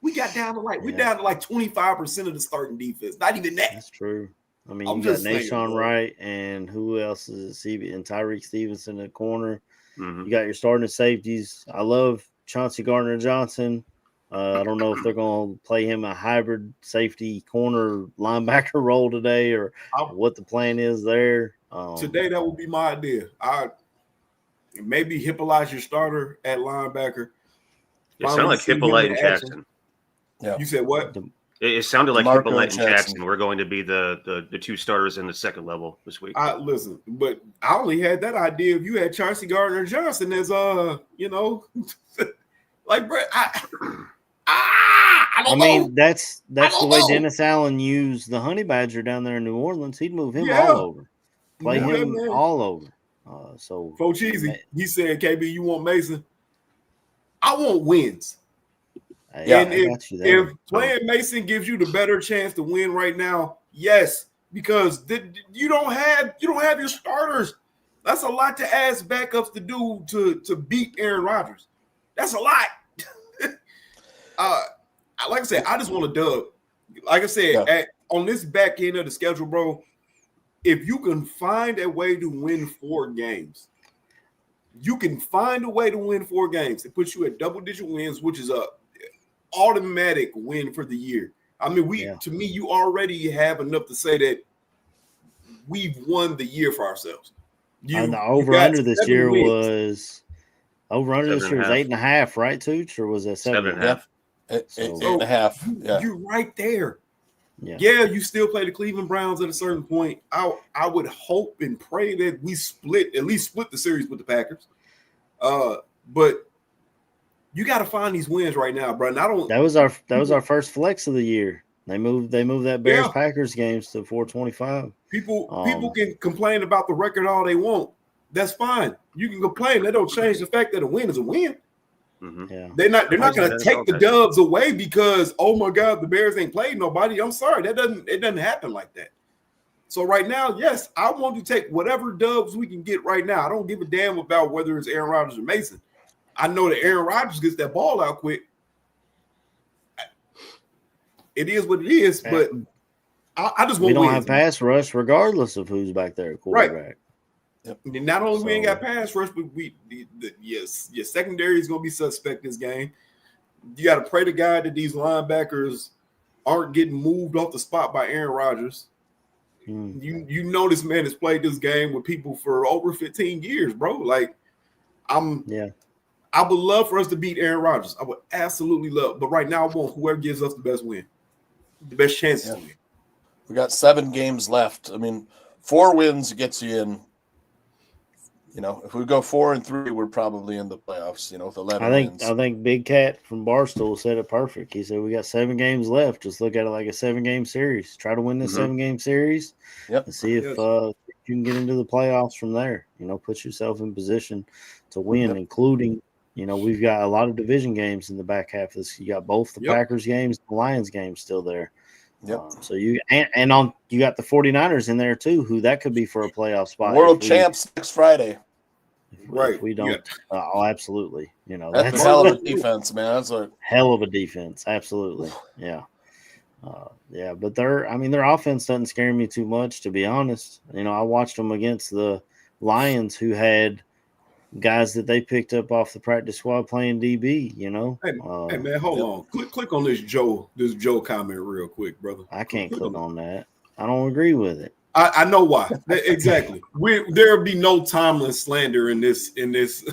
we got down to like 25% of the starting defense. Not even that. That's true. I mean, I'm you got just saying, Nashawn bro. Wright, and who else is it? And Tyreek Stevenson in the corner. Mm-hmm. You got your starting safeties. I love Chauncey Gardner-Johnson. I don't know if they're going to play him a hybrid safety corner linebacker role today, or what the plan is there. Today, that would be my idea. Maybe Hippolyte your starter at linebacker. It sounded like Hippolyte and Jackson. Yeah. You said what? It sounded like DeMarco Hippolyte and Jackson. Jackson were going to be the two starters in the second level this week. Listen, but I only had that idea if you had Chauncey Gardner-Johnson as like, bro, I don't know. That's the way Dennis Allen used the Honey Badger down there in New Orleans. He'd move him all over, play him all over. So Fo Cheesy, he said, KB, you want Mason? I want wins. And if playing Mason gives you the better chance to win right now, yes, because you don't have your starters. That's a lot to ask backups to do to beat Aaron Rodgers. That's a lot. Like I said, I just want a dub. Like I said, on this back end of the schedule, bro, if you can find a way to win 4 games, it puts you at double-digit wins, which is a automatic win for the year. I mean, to me, you already have enough to say that we've won the year for ourselves. And the over-under this year was 8.5, right, Tooch? Or was that 7.5? 8.5. Yeah. You're right there. Yeah, you still play the Cleveland Browns at a certain point. I would hope and pray that we at least split the series with the Packers. But you got to find these wins right now, bro. And that was our first flex of the year. They moved that Bears Packers games to 425. People can complain about the record all they want. That's fine. You can complain. That don't change the fact that a win is a win. Mm-hmm. Yeah. They're not going to take the dubs away because, oh my God, the Bears ain't played nobody. I'm sorry, it doesn't happen like that. So right now, yes, I want to take whatever dubs we can get right now. I don't give a damn about whether it's Aaron Rodgers or Mason. I know that Aaron Rodgers gets that ball out quick. It is what it is, but I just want. We don't have pass rush regardless of who's back there at quarterback. Right. Yep. Not only we ain't got pass rush, but your secondary is going to be suspect this game. You got to pray to God that these linebackers aren't getting moved off the spot by Aaron Rodgers. You know this man has played this game with people for over 15 years, bro. Like, I would love for us to beat Aaron Rodgers. I would absolutely love. But right now, I want whoever gives us the best win, the best chances to win. We got 7 games left. I mean, 4 wins gets you in. You know, if we go 4-3, we're probably in the playoffs. You know, with 11 wins. I think Big Cat from Barstool said it perfect. He said we got 7 games left. Just look at it like a 7-game series. Try to win this 7-game series. Yep. And see if you can get into the playoffs from there. You know, put yourself in position to win, including. You know, we've got a lot of division games in the back half of this. You got both the Packers games, the Lions games still there. Yep. So you got the 49ers in there too, who that could be for a playoff spot. World champs next Friday. If we don't, absolutely. You know, that's a hell of a defense, man. That's a hell of a defense. Absolutely. Yeah. But their offense doesn't scare me too much, to be honest. You know, I watched them against the Lions, who had guys that they picked up off the practice squad playing DB, you know. Hey man, hold on. Click on this Joe comment real quick, brother. I can't click on that. I don't agree with it. I know why. Exactly. There'll be no Tomlin slander in this in this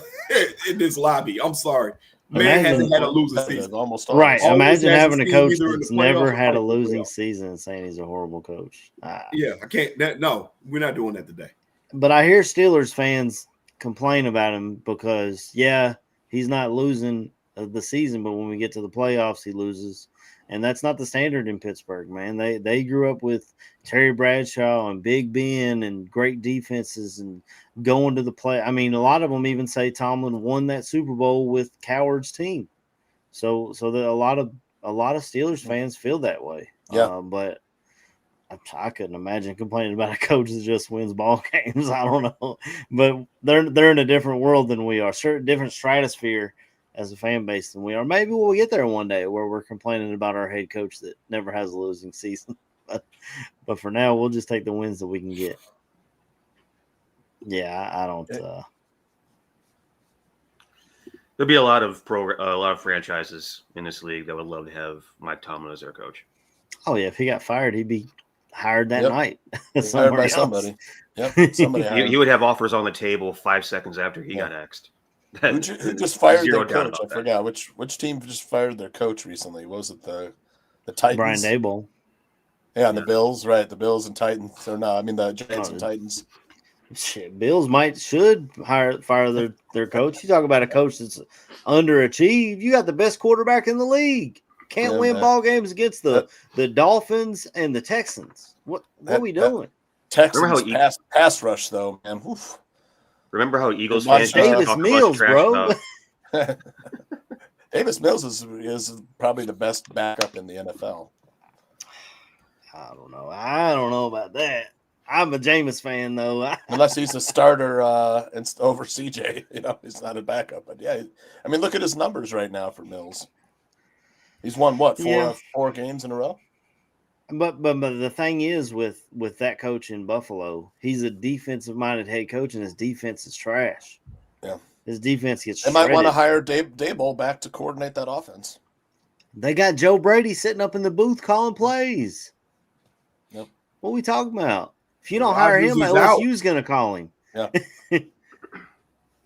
lobby. I'm sorry. Man hasn't had a losing season. Almost right. Imagine having a coach that's never had a losing season and saying he's a horrible coach. Yeah, I can't. No, we're not doing that today. But I hear Steelers fans complain about him because, he's not losing the season, but when we get to the playoffs, he loses. And that's not the standard in Pittsburgh, man. They grew up with Terry Bradshaw and Big Ben and great defenses and going to the play. I mean, a lot of them even say Tomlin won that Super Bowl with Coward's team. So that a lot of Steelers fans feel that way. Yeah. But I couldn't imagine complaining about a coach that just wins ball games. I don't know, but they're in a different world than we are, different stratosphere as a fan base than we are. Maybe we'll get there one day where we're complaining about our head coach that never has a losing season. But for now, we'll just take the wins that we can get. Yeah, I don't. There'll be a lot of franchises in this league that would love to have Mike Tomlin as their coach. Oh yeah, if he got fired, he'd be hired that night. Hired by somebody. Yep. Somebody. He would have offers on the table 5 seconds after he got axed. Who just fired their coach? I forgot which team just fired their coach recently. What was it the Titans? Brian Daboll. Yeah, and the Bills, right? The Bills and Titans. Or no, I mean the Giants and Titans. Shit, Bills should fire their coach. You talk about a coach that's underachieved. You got the best quarterback in the league. Can't win ball games against the Dolphins and the Texans. What are we doing? Texans pass rush though, man. Oof. Remember how Eagles fans Davis Mills, bro? Davis Mills is probably the best backup in the NFL. I don't know about that. I'm a Jameis fan though. Unless he's a starter over CJ, you know, he's not a backup. But yeah, I mean, look at his numbers right now for Mills. He's won four games in a row. But the thing is with that coach in Buffalo, he's a defensive-minded head coach, and his defense is trash. Yeah, his defense gets. They might want to hire Daboll back to coordinate that offense. They got Joe Brady sitting up in the booth calling plays. Yep. What are we talking about? If you don't hire him, LSU's going to call him. Yeah.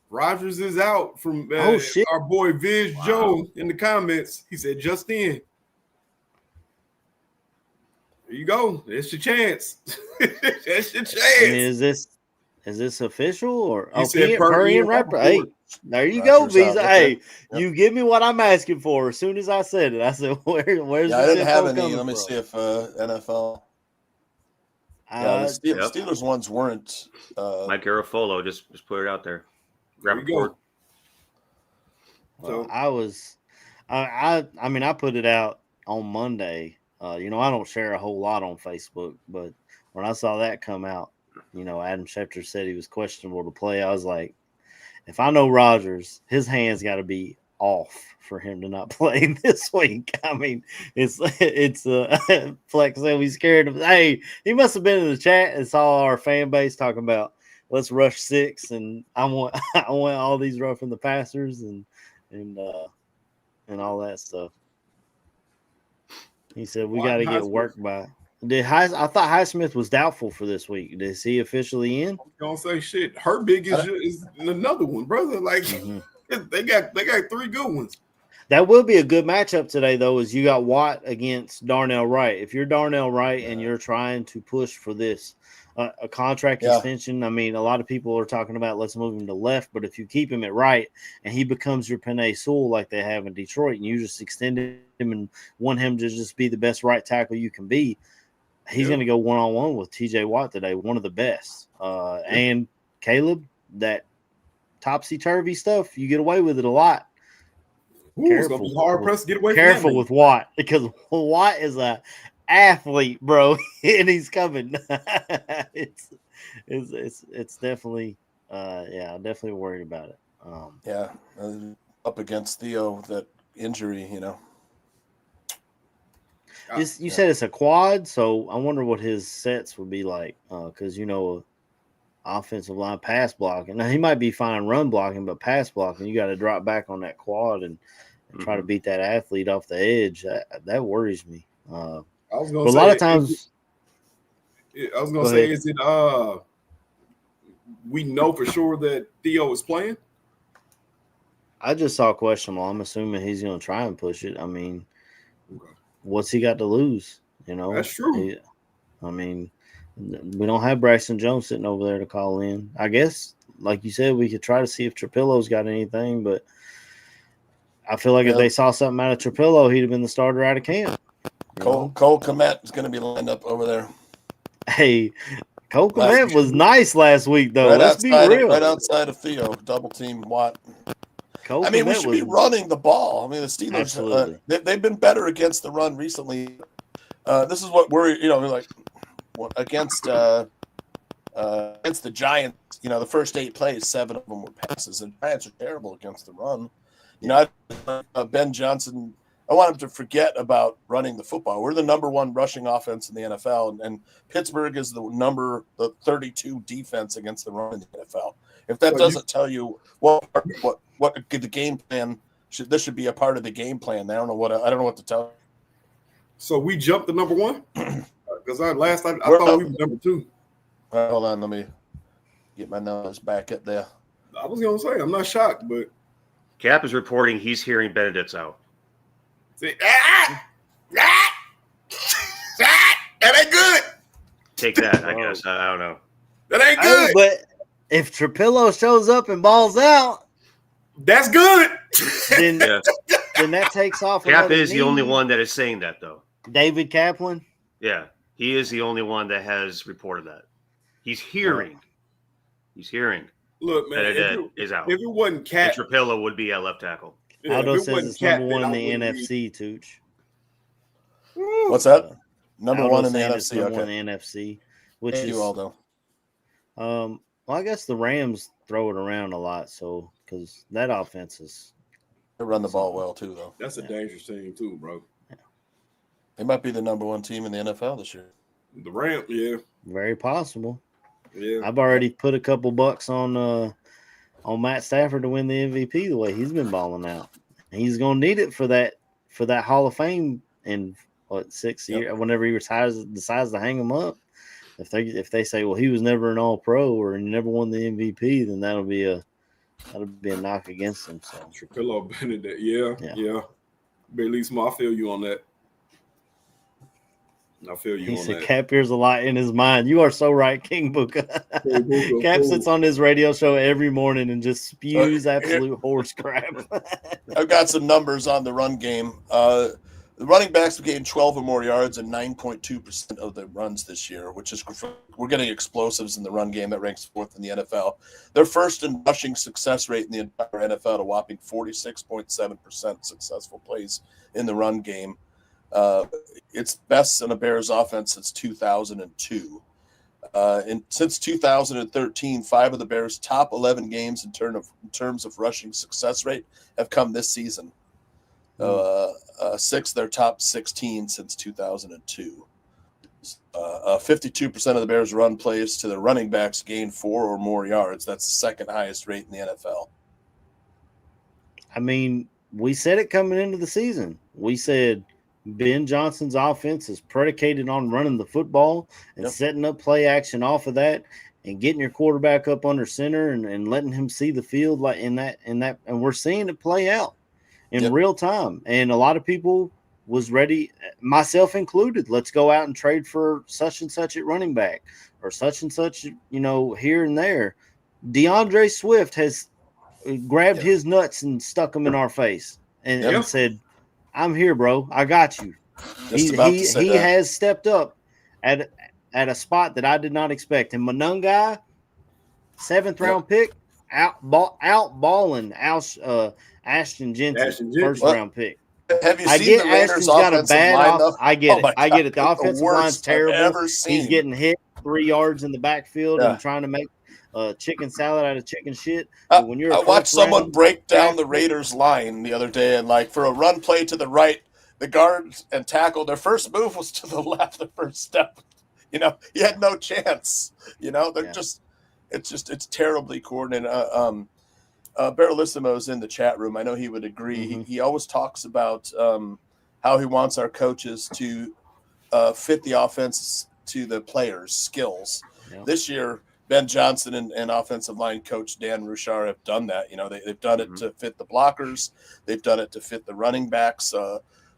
Rodgers is out from our boy Viz Joe in the comments. He said, just in. There you go. That's your chance. That's your chance. I mean, is this official or Perry Rapper? Hey, there you go, Visa. Hey, you give me what I'm asking for. As soon as I said it, I said, "Where's?" I didn't have any. Let me see if NFL. The Steelers ones weren't. Mike Garafolo just put it out there. Rappaport. So I mean, I put it out on Monday. I don't share a whole lot on Facebook, but when I saw that come out, Adam Schefter said he was questionable to play. I was like, if I know Rodgers, his hands got to be off for him to not play this week. I mean, it's Flex said he's scared of. Hey, he must have been in the chat and saw our fan base talking about let's rush 6, and I want all these roughing the passers and all that stuff. He said we got to get worked by. I thought Highsmith was doubtful for this week. Is he officially in? Don't say shit. Her biggest is another one, brother. Like they got 3 good ones. That will be a good matchup today, though, is you got Watt against Darnell Wright. If you're Darnell Wright and you're trying to push for this a contract extension, I mean, a lot of people are talking about let's move him to left, but if you keep him at right and he becomes your Penei Sewell like they have in Detroit, and you just extend him and want him to just be the best right tackle you can be, he's going to go one-on-one with TJ Watt today, one of the best. And Caleb, that topsy-turvy stuff, you get away with it a lot. Ooh, it's gonna be hard pressed to get away. Careful with Watt, because Watt is a athlete, bro, and he's coming. it's definitely, I'm definitely worried about it. Up against Theo, that injury, you know. You said it's a quad, so I wonder what his sets would be like, because offensive line pass blocking. Now he might be fine run blocking, but pass blocking, you got to drop back on that quad and try to beat that athlete off the edge. That worries me. I was going to say, a lot of times. I was going to say, is it we know for sure that Theo is playing? I just saw questionable. I'm assuming he's going to try and push it. I mean, what's he got to lose? That's true. We don't have Braxton Jones sitting over there to call in. I guess, like you said, we could try to see if Trapillo's got anything, but I feel like if they saw something out of Trapillo, he'd have been the starter out of camp. Cole Kmet is going to be lined up over there. Hey, Cole Kmet was nice last week, though. Let's be real. Right outside of Theo, double team Watt. We should be running the ball. I mean, the Steelers, they've been better against the run recently. This is what we're, against the Giants, the first 8 plays, 7 of them were passes. The Giants are terrible against the run. Ben Johnson, I want him to forget about running the football. We're the number 1 rushing offense in the NFL, and Pittsburgh is the 32 defense against the run in the NFL. If that doesn't tell you what the game plan this should be a part of the game plan. I don't know what to tell you. So we jumped to number 1 because I thought we were number 2. Hold on, let me get my numbers back up there. I was gonna say I'm not shocked, but Cap is reporting he's hearing Benedict's out. See, that ain't good. Take that, I guess. I don't know. That ain't good. But if Trapillo shows up and balls out, that's good. Then that takes off. Cap is the only one that is saying that, though. David Kaplan? Yeah, he is the only one that has reported that. He's hearing. He's hearing. Look, man, Benedict is out. If it wasn't Cap, Trapillo would be at left tackle. Aldo says it's number 1 in the NFC, Tooch. What's that? Number 1 in the NFC. Number 1 in the NFC. Which is Aldo. Well, I guess the Rams throw it around a lot, so because that offense is. They run the ball well too, though. That's a dangerous team too, bro. Yeah. They might be the number 1 team in the NFL this year. The Rams, yeah, very possible. Yeah, I've already put a couple bucks on Matt Stafford to win the MVP the way he's been balling out. He's gonna need it for that Hall of Fame in 6 years whenever he decides to hang him up. If they say, well, he was never an All-Pro or he never won the MVP, then that'll be a knock against him. So Trapillo Benedict, yeah. But at least I feel you on that. I feel you. He said Cap hears a lot in his mind. You are so right, King Booker. Cap sits on his radio show every morning and just spews absolute horse crap. I've got some numbers on the run game. The running backs have gained 12 or more yards and 9.2% of the runs this year, which is we're getting explosives in the run game that ranks 4th in the NFL. They're first in rushing success rate in the entire NFL, a whopping 46.7% successful plays in the run game. It's best in a Bears offense since 2002. Since 2013, 5 of the Bears' top 11 games in terms of rushing success rate have come this season. 6 of their top 16 since 2002. 52% of the Bears' run plays to their running backs gain 4 or more yards. That's the second highest rate in the NFL. I mean, we said it coming into the season. We said Ben Johnson's offense is predicated on running the football and setting up play action off of that and getting your quarterback up under center and letting him see the field like in that and we're seeing it play out. in real time. And a lot of people was ready, myself included. Let's go out and trade for such and such at running back or such and such, here and there. DeAndre Swift has grabbed his nuts and stuck them in our face and said, I'm here, bro. I got you. He has stepped up at a spot that I did not expect. And Monungai, 7th round pick, outballing Ashton Jensen, first round pick. Have you seen the Raiders' offensive line? I get it. I get it. The offensive line's terrible. He's getting hit 3 yards in the backfield and trying to make chicken salad out of chicken shit. I watched someone break down the Raiders' line the other day, and for a run play to the right, the guard and tackle, their first move was to the left, the first step. He had no chance. They're it's terribly coordinated. Barrelissimo's in the chat room. I know he would agree. Mm-hmm. He always talks about how he wants our coaches to fit the offense to the players' skills. Yep. This year, Ben Johnson and offensive line coach Dan Ruchar have done that. They've done it to fit the blockers. They've done it to fit the running backs.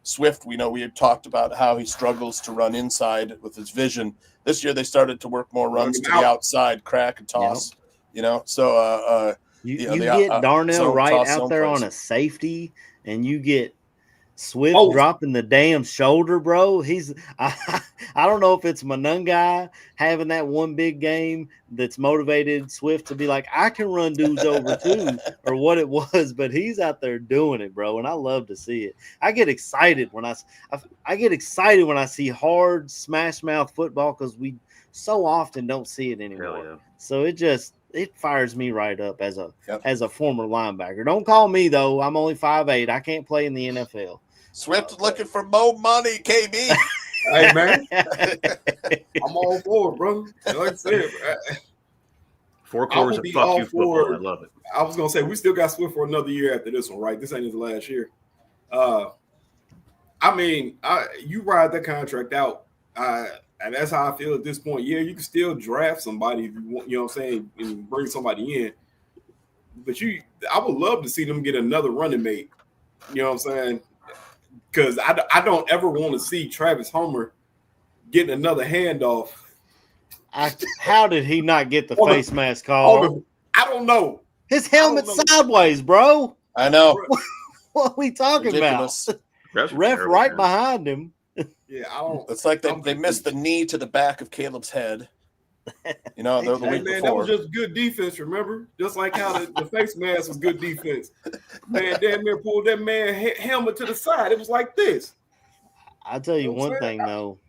Swift, we had talked about how he struggles to run inside with his vision. This year, they started to work more runs to the outside, crack and toss. So you get Darnell Wright out there on a safety, and you get Swift dropping the damn shoulder, bro. I don't know if it's Monungai having that one big game that's motivated Swift to be like, I can run dudes over too, or what it was, but he's out there doing it, bro, and I love to see it. I get excited when I see hard smash mouth football because we so often don't see it anymore. Yeah. So it fires me right up as a former linebacker. Don't call me though. I'm only 5'8". I can't play in the NFL. Swift is looking for more money, KB. Hey man, I'm all for it, bro. Like I said, 4 quarters of fuck you football. I love it. I was gonna say we still got Swift for another year after this one, right? This ain't his last year. You ride that contract out. And that's how I feel at this point. Yeah, you can still draft somebody if you want, you know what I'm saying, and bring somebody in. But I would love to see them get another running mate. You know what I'm saying? Because I don't ever want to see Travis Homer getting another handoff. How did he not get the face mask call? I don't know. His helmet's sideways, bro. I know. What are we talking about? Ref right behind him. Yeah, I don't. It's like they missed the knee to the back of Caleb's head. The week before. That was just good defense. Remember, just like how the face mask was good defense. Man, damn near pulled that man helmet to the side. It was like this. I'll tell you one thing though.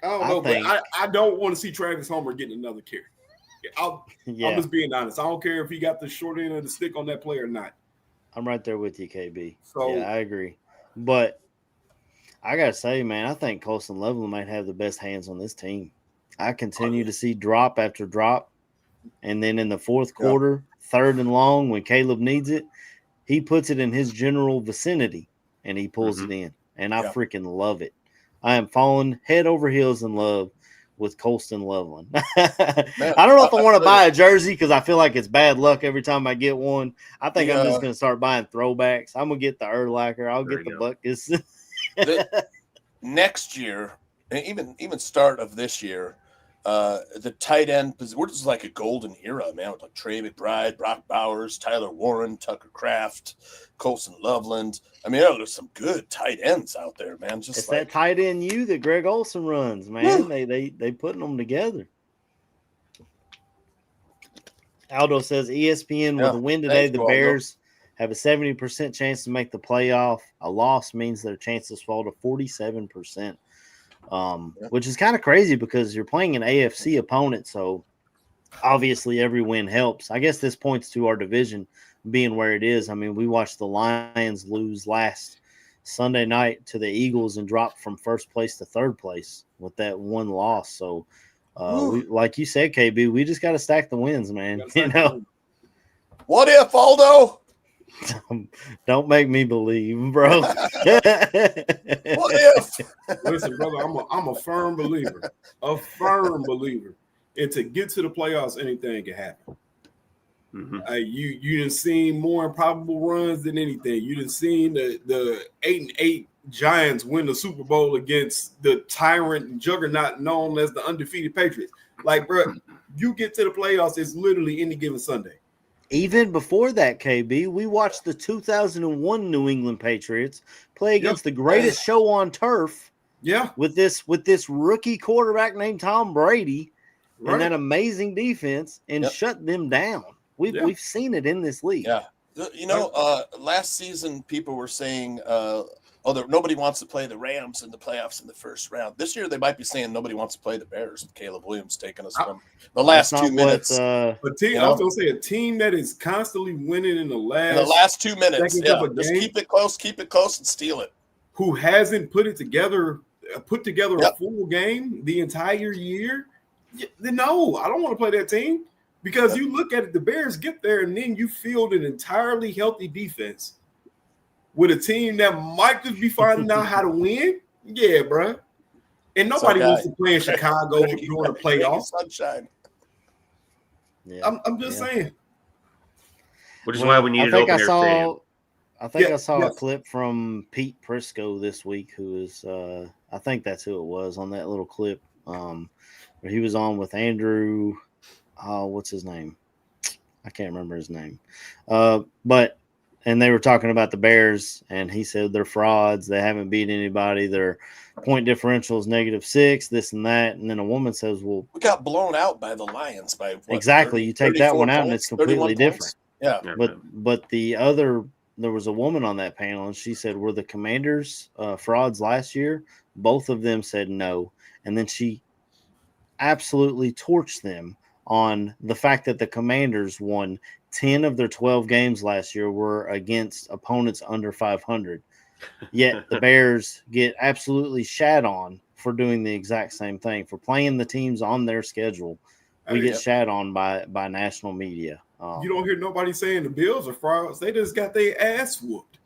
I don't know, but I don't want to see Travis Homer getting another carry. I'm just being honest. I don't care if he got the short end of the stick on that play or not. I'm right there with you, KB. So yeah, I agree. But I gotta say, man, I think Colston Loveland might have the best hands on this team. I continue to see drop after drop, and then in the fourth quarter, 3rd and long, when Caleb needs it, he puts it in his general vicinity and he pulls it in, and I freaking love it. I am falling head over heels in love with Colston Loveland. I don't know if I want to buy a jersey because I feel like it's bad luck every time I get one. I think I'm just going to start buying throwbacks. I'm going to get the Urlacher. I'll get the Buckus. Next year, and even start of this year, the tight end, we're just like a golden era, man, with like Trey McBride, Brock Bowers, Tyler Warren, Tucker Kraft, Colston Loveland. I mean, there's some good tight ends out there, man. It's that tight end that Greg Olson runs, man. They putting them together. Aldo says ESPN with a win today, the Bears have a 70% chance to make the playoff. A loss means their chances fall to 47%. Which is kind of crazy because you're playing an AFC opponent, so obviously every win helps. I guess this points to our division being where it is. I mean, we watched the Lions lose last Sunday night to the Eagles and drop from first place to third place with that one loss. So, like you said, KB, we just got to stack the wins, man. What if, Aldo? Don't make me believe, bro. What if? Listen, brother, I'm a firm believer. A firm believer. And to get to the playoffs, anything can happen. You done seen more improbable runs than anything. You done seen the 8-8 Giants win the Super Bowl against the tyrant and juggernaut known as the undefeated Patriots. Like, bro, you get to the playoffs, it's literally any given Sunday. Even before that, KB, we watched the 2001 New England Patriots play against the greatest show on turf. Yeah, with this rookie quarterback named Tom Brady and that amazing defense and shut them down. We've seen it in this league. Yeah, last season people were saying, nobody wants to play the Rams in the playoffs in the first round. This year they might be saying nobody wants to play the Bears with Caleb Williams taking us from the last 2 minutes. I was going to say a team that is constantly winning in the last 2 minutes. Yeah, just keep it close, and steal it. Who hasn't put together a full game the entire year? No, I don't want to play that team because you look at it, the Bears get there and then you field an entirely healthy defense with a team that might just be finding out how to win. Yeah, bro. And nobody wants to play in Chicago during the playoffs. Sunshine. Yeah, I'm just saying. Which is why we need an open air stadium. I think I saw a clip from Pete Prisco this week, who is I think that's who it was on that little clip. Where he was on with Andrew, what's his name? I can't remember his name. And they were talking about the Bears, and he said they're frauds. They haven't beat anybody. Their point differential is -6, this and that. And then a woman says, well, we got blown out by the Lions by what, exactly. You take that one out and it's completely different. Yeah. But there was a woman on that panel, and she said, were the Commanders frauds last year? Both of them said no. And then she absolutely torched them on the fact that the Commanders won 10 of their 12 games last year were against opponents under 500. Yet the Bears get absolutely shat on for doing the exact same thing, for playing the teams on their schedule. We get shat on by national media. You don't hear nobody saying the Bills are frauds. They just got their ass whooped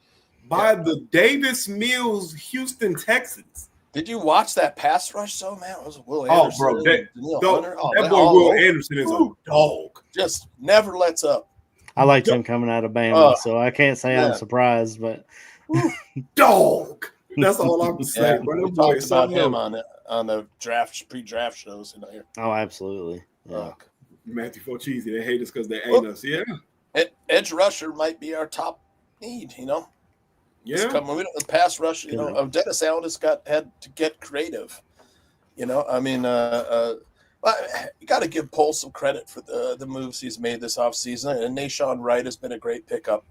by the Davis Mills Houston Texans. Did you watch that pass rush, though, man? It was Will Anderson. Oh, bro, that boy Will Anderson is a dog. Just never lets up. I liked him coming out of Bama, so I can't say I'm surprised, but dog. That's all I'm saying. Yeah, we talked about him on the pre-draft shows in here. Oh, absolutely. Yeah. Matthew Focheese, they hate us because they ain't us. Yeah. Edge rusher might be our top need, Yeah. The pass rush, Dennis Allen had to get creative. I mean, you got to give Poles some credit for the moves he's made this offseason. And Nashawn Wright has been a great pickup.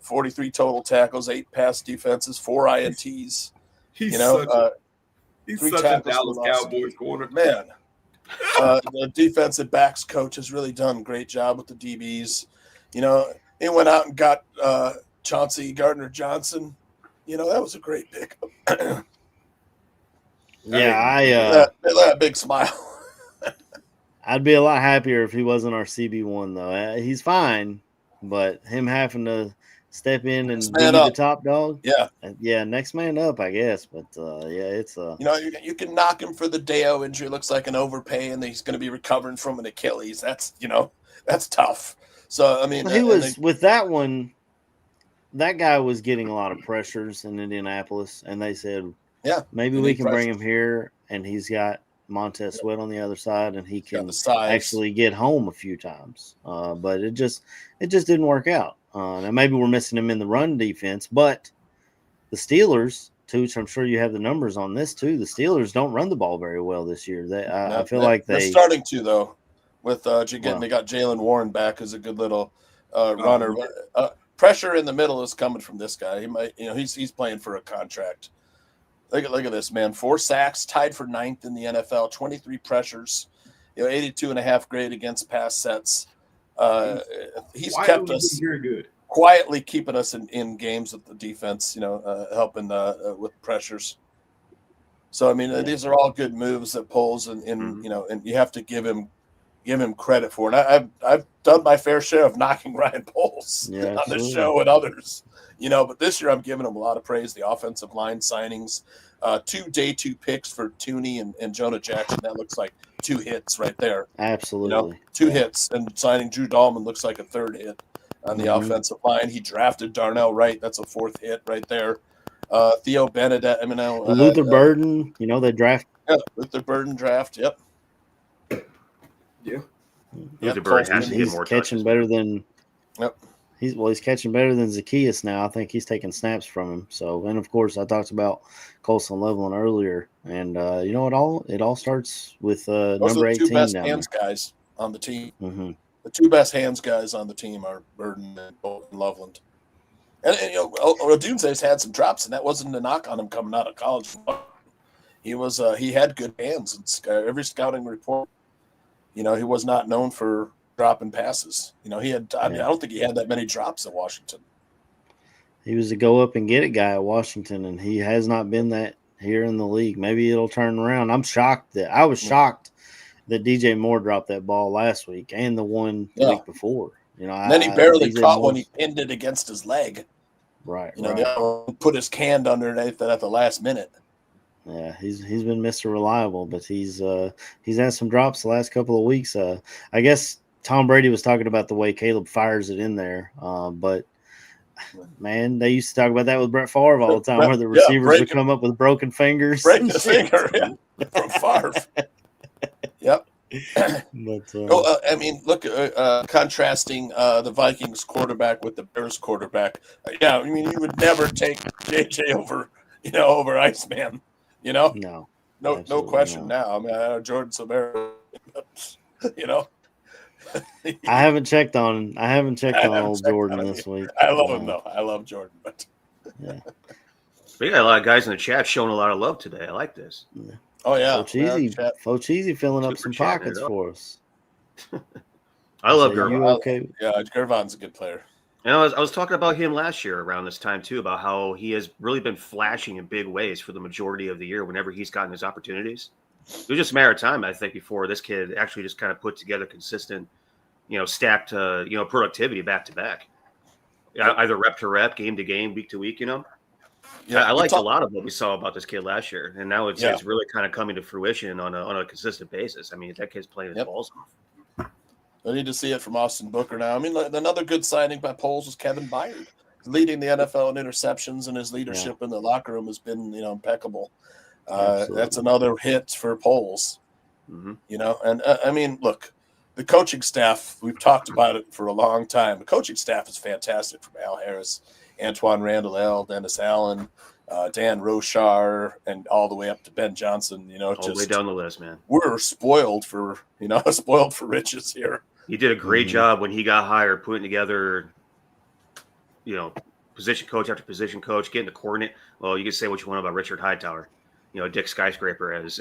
43 total tackles, 8 pass defenses, 4 INTs. He's such a Dallas Cowboys corner. Man, the defensive backs coach has really done a great job with the DBs. He went out and got Chauncey Gardner-Johnson. That was a great pickup. That big smile. I'd be a lot happier if he wasn't our CB1, though. He's fine, but him having to step in and be the top dog. Yeah, next man up, I guess. But it's you can knock him for the Deo injury. Looks like an overpay, and he's going to be recovering from an Achilles. That's tough. So I mean, with that one. That guy was getting a lot of pressures in Indianapolis, and they said, maybe we can bring him here, and he's got Montez Sweat on the other side, and he can actually get home a few times. But it just didn't work out. And maybe we're missing him in the run defense, but the Steelers, too, which I'm sure you have the numbers on this too. The Steelers don't run the ball very well this year. I feel like they're starting to, though. With they got Jalen Warren back as a good little runner. Pressure in the middle is coming from this guy. He might, he's playing for a contract. Look at this, man. 4 sacks, tied for 9th in the NFL, 23 pressures, 82.5 grade against pass sets. He's kept us very good. Quietly keeping us in games with the defense, helping with pressures. So, I mean, these are all good moves that Poles and you have to give him give him credit for it. I've done my fair share of knocking Ryan Poles on this show and others, but this year I'm giving him a lot of praise. The offensive line signings, 2 day 2 picks for Tooney and Jonah Jackson. That looks like 2 hits right there. Absolutely. 2 hits, and signing Drew Dahlman looks like a 3rd hit on the offensive line. He drafted Darnell Wright. That's a 4th hit right there. Theo Benedette, Luther Burden, they draft. Yeah, Luther Burden draft. Yep. Yeah. Luther Burden has to get more catching touches. better than. Yep. He's catching better than Zacchaeus now. I think he's taking snaps from him. So, and of course, I talked about Colson Leveland earlier, and it all starts with number 18 2 best down hands guys on the team. Mm-hmm. The 2 best hands guys on the team are Burden and Loveland. And Odunze's had some drops, and that wasn't a knock on him coming out of college. He had good hands. And every scouting report, he was not known for dropping passes. He had. I don't think he had that many drops at Washington. He was a go up and get it guy at Washington, and he has not been that here in the league. Maybe it'll turn around. I was shocked that DJ Moore dropped that ball last week and the one week before. And then he barely caught when he pinned it against his leg. Right. They put his hand underneath it at the last minute. Yeah, he's been Mr. Reliable, but he's had some drops the last couple of weeks. I guess Tom Brady was talking about the way Caleb fires it in there, but man, they used to talk about that with Brett Favre all the time, where the receivers would come up with broken fingers. Break the finger, from Favre. Yep. But, look, contrasting the Vikings quarterback with the Bears quarterback. You would never take JJ over Iceman. No question. No. Now, Jordan Silvera. I haven't checked on old Jordan this week. I love him though. I love Jordan, but yeah. We got a lot of guys in the chat showing a lot of love today. I like this. Yeah. Oh yeah, Focheezy filling up some Super pockets for us. I love You Gervon. okay? Yeah, Gervon's a good player. And I was talking about him last year around this time too, about how he has really been flashing in big ways for the majority of the year whenever he's gotten his opportunities. It was just a matter of time, I think, before this kid actually just kind of put together consistent, stacked, productivity back to back, either rep to rep, game to game, week to week. Yeah, I liked a lot of what we saw about this kid last year, and now it's really kind of coming to fruition on a consistent basis. I mean, that kid's playing his balls off. I need to see it from Austin Booker now. I mean, another good signing by Poles was Kevin Byard, leading the NFL in interceptions, and his leadership in the locker room has been, impeccable. That's another hit for Poles. And I mean, look, the coaching staff, we've talked about it for a long time. The coaching staff is fantastic, from Al Harris, Antoine Randall, Dennis Allen, Dan Rochar, and all the way up to Ben Johnson. All the way down the list, man. We're spoiled for riches here. He did a great job when he got hired, putting together, position coach after position coach, getting the coordinate. Well, you can say what you want about Richard Hightower, Dick Skyscraper, as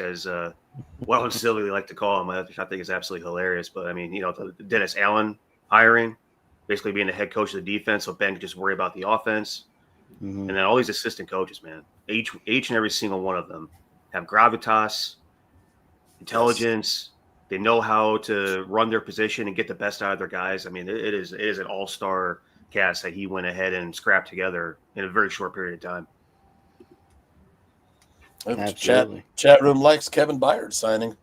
well and silly like to call him. I think it's absolutely hilarious. But I mean, Dennis Allen hiring, basically being the head coach of the defense, so Ben could just worry about the offense. And then all these assistant coaches, man, each and every single one of them have gravitas, intelligence. They know how to run their position and get the best out of their guys. I mean, it is an all-star cast that he went ahead and scrapped together in a very short period of time. Chat room likes Kevin Byard signing.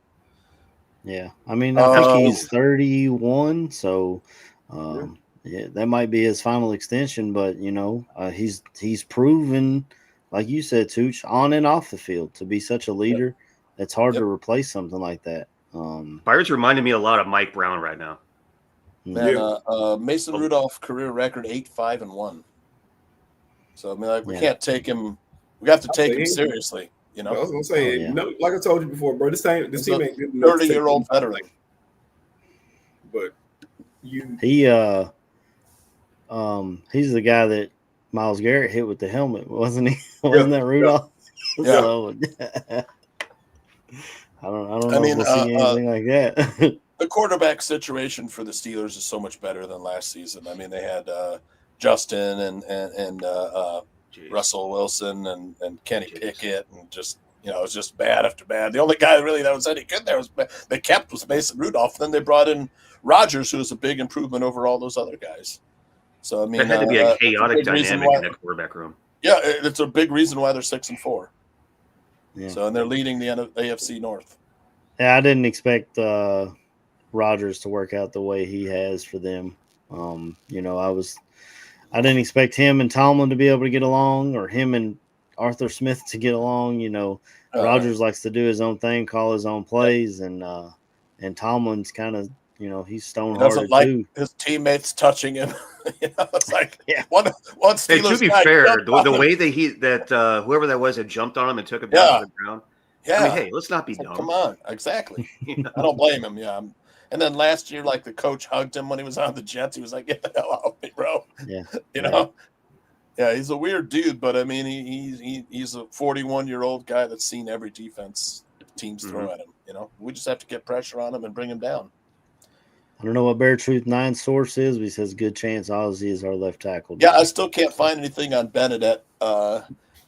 Yeah, I mean, I think he's 31, so that might be his final extension. But he's proven, like you said, Tooch, on and off the field to be such a leader. It's hard to replace something like that. Byard's reminding me a lot of Mike Brown right now. Mason Rudolph career record 8-5-1. So I mean, we can't take him. We have to take him seriously. I was gonna say, like I told you before, bro. This team ain't good enough. 30-year-old veteran. But he's the guy that Myles Garrett hit with the helmet, wasn't he? Wasn't that Rudolph? Yeah. So, I don't know if we'll see anything like that. The quarterback situation for the Steelers is so much better than last season. I mean, they had Justin and Russell Wilson and Kenny Pickett, and just You know, it was just bad after bad. The only guy really that was any good there was Mason Rudolph. Then they brought in Rodgers, who was a big improvement over all those other guys. So I mean, There had to be a chaotic dynamic in that quarterback room. Yeah, it's a big reason why they're 6-4. Yeah. So and they're leading the AFC North. Yeah, I didn't expect Rodgers to work out the way he has for them. You know, I didn't expect him and Tomlin to be able to get along, or him and Arthur Smith to get along. You know, Rodgers likes to do his own thing, call his own plays, and Tomlin's kind of, you know, he's stone hearted doesn't like too. His teammates touching him. You know, it's like one Steelers Hey, to be guy fair, jumped the on way him. that whoever that was had jumped on him and took him down to the ground. Yeah. I mean, hey, let's not be dumb. Come on, exactly. I don't blame him. Yeah. And then last year, like the coach hugged him when he was on the Jets. He was like, "Get the hell out of me, bro." Yeah. You know. Yeah, he's a weird dude, but I mean, he's a 41-year-old guy that's seen every defense teams throw at him. You know, we just have to get pressure on him and bring him down. I don't know what Bear Truth 9 source is, but he says good chance Ozzie is our left tackle. Yeah, I still can't find anything on Benedette.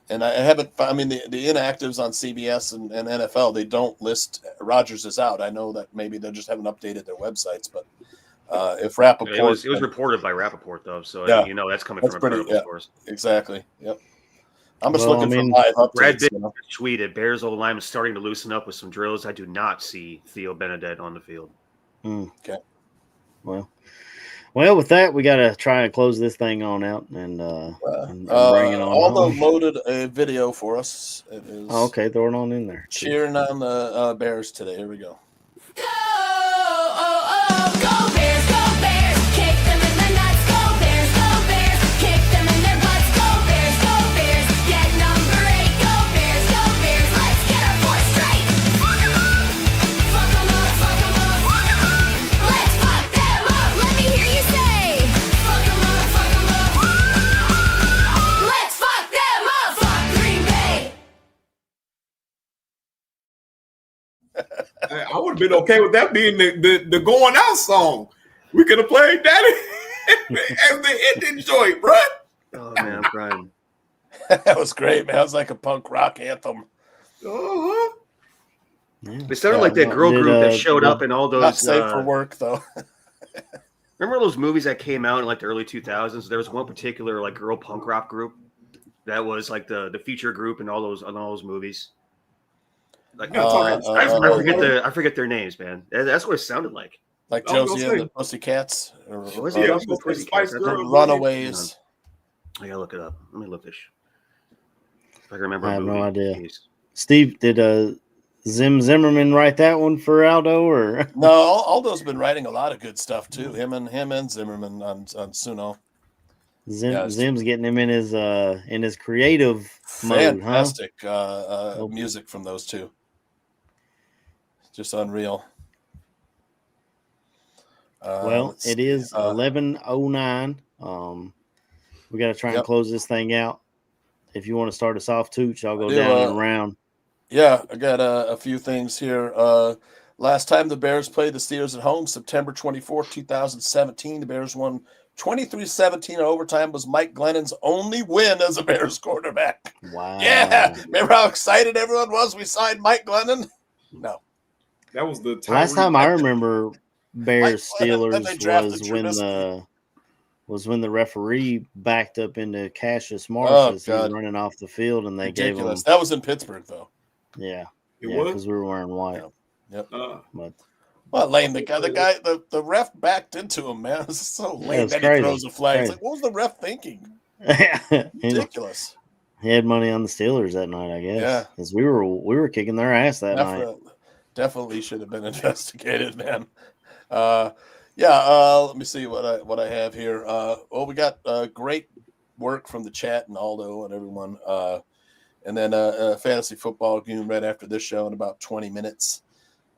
And I haven't. I mean, the inactives on CBS and NFL, they don't list Rodgers is out. I know that maybe they just haven't updated their websites, but if Rappaport, it was reported by Rappaport though, so you know that's coming from a credible source. Exactly. Yep. I'm just looking for live updates. Brad Big tweeted, Bears old line is starting to loosen up with some drills. I do not see Theo Benedette on the field. Okay. Well, with that, we got to try and close this thing on out and bring it on. Aldo loaded a video for us. It is okay, throw it on in there. Cheering on the Bears today. Here we go. Go, go Bears, go Bears. Kick them in the nuts, go Bears, go Bears. Kick them in their butts, go Bears, go Bears. Get number 8, go Bears, go Bears. Let's get our boys straight. Fuck 'em up, fuck 'em up, fuck 'em up. Let's fuck them up. Let me hear you say, fuck 'em up, fuck 'em up. Let's fuck them up. Fuck Green Bay. I would have been okay with that being the going out song. We could have played that as the ending joint, bro. Oh man, I'm crying. That was great, man. It was like a punk rock anthem. Uh-huh. It sounded like that girl group that showed up in all those. Not safe for work, though. Remember those movies that came out in like the early 2000s? There was one particular like girl punk rock group that was like the feature group in all those movies. Like I forget their names, man. That's what it sounded like. Like Josie and the Pussycats, or Was it Josie and the Pussycats? the Runaways. I gotta look it up. Let me look this. If I can remember. I have no idea. Jeez. Steve, did Zimmerman write that one for Aldo, or No, Aldo's been writing a lot of good stuff too. Him and Zimmerman on Suno. Zim's getting him in his creative mode, huh? Fantastic music from those two. Just unreal. Well, it is 11:09. We got to try and close this thing out. If you want to start us off, Tooch, I'll go down and around. Yeah, I got a few things here. Last time the Bears played the Steelers at home, September 24th, 2017, the Bears won 23-17 in overtime. Was Mike Glennon's only win as a Bears quarterback. Wow. Yeah. Remember how excited everyone was we signed Mike Glennon? No. That was the last time I remember Bears Steelers was when the referee backed up into Cassius Marsh as he was running off the field, and they gave him. That was in Pittsburgh, though. Yeah, because we were wearing white. Yep. But well, lame. The ref backed into him, man. It's so lame. Then crazy. He throws a flag. It's like, what was the ref thinking? Ridiculous. He had money on the Steelers that night, I guess. Yeah, because we were kicking their ass that night. Definitely should have been investigated, man. Let me see what I have here. We got great work from the chat and Aldo and everyone. And then a fantasy football game right after this show in about 20 minutes.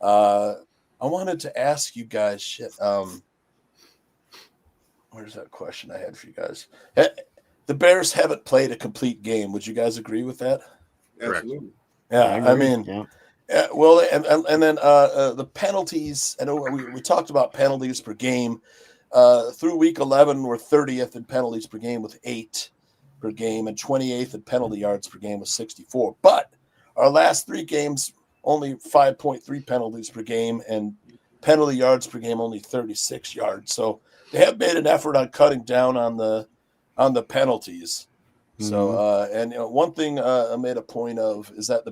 I wanted to ask you guys, where's that question I had for you guys? The Bears haven't played a complete game. Would you guys agree with that? Absolutely. Yeah, I mean, well, and then the penalties. I know we talked about penalties per game. Through week 11, we're 30th in penalties per game with 8 per game, and 28th in penalty yards per game with 64. But our last 3 games, only 5.3 penalties per game, and penalty yards per game only 36 yards. So they have made an effort on cutting down on the penalties. So and one thing I made a point of is that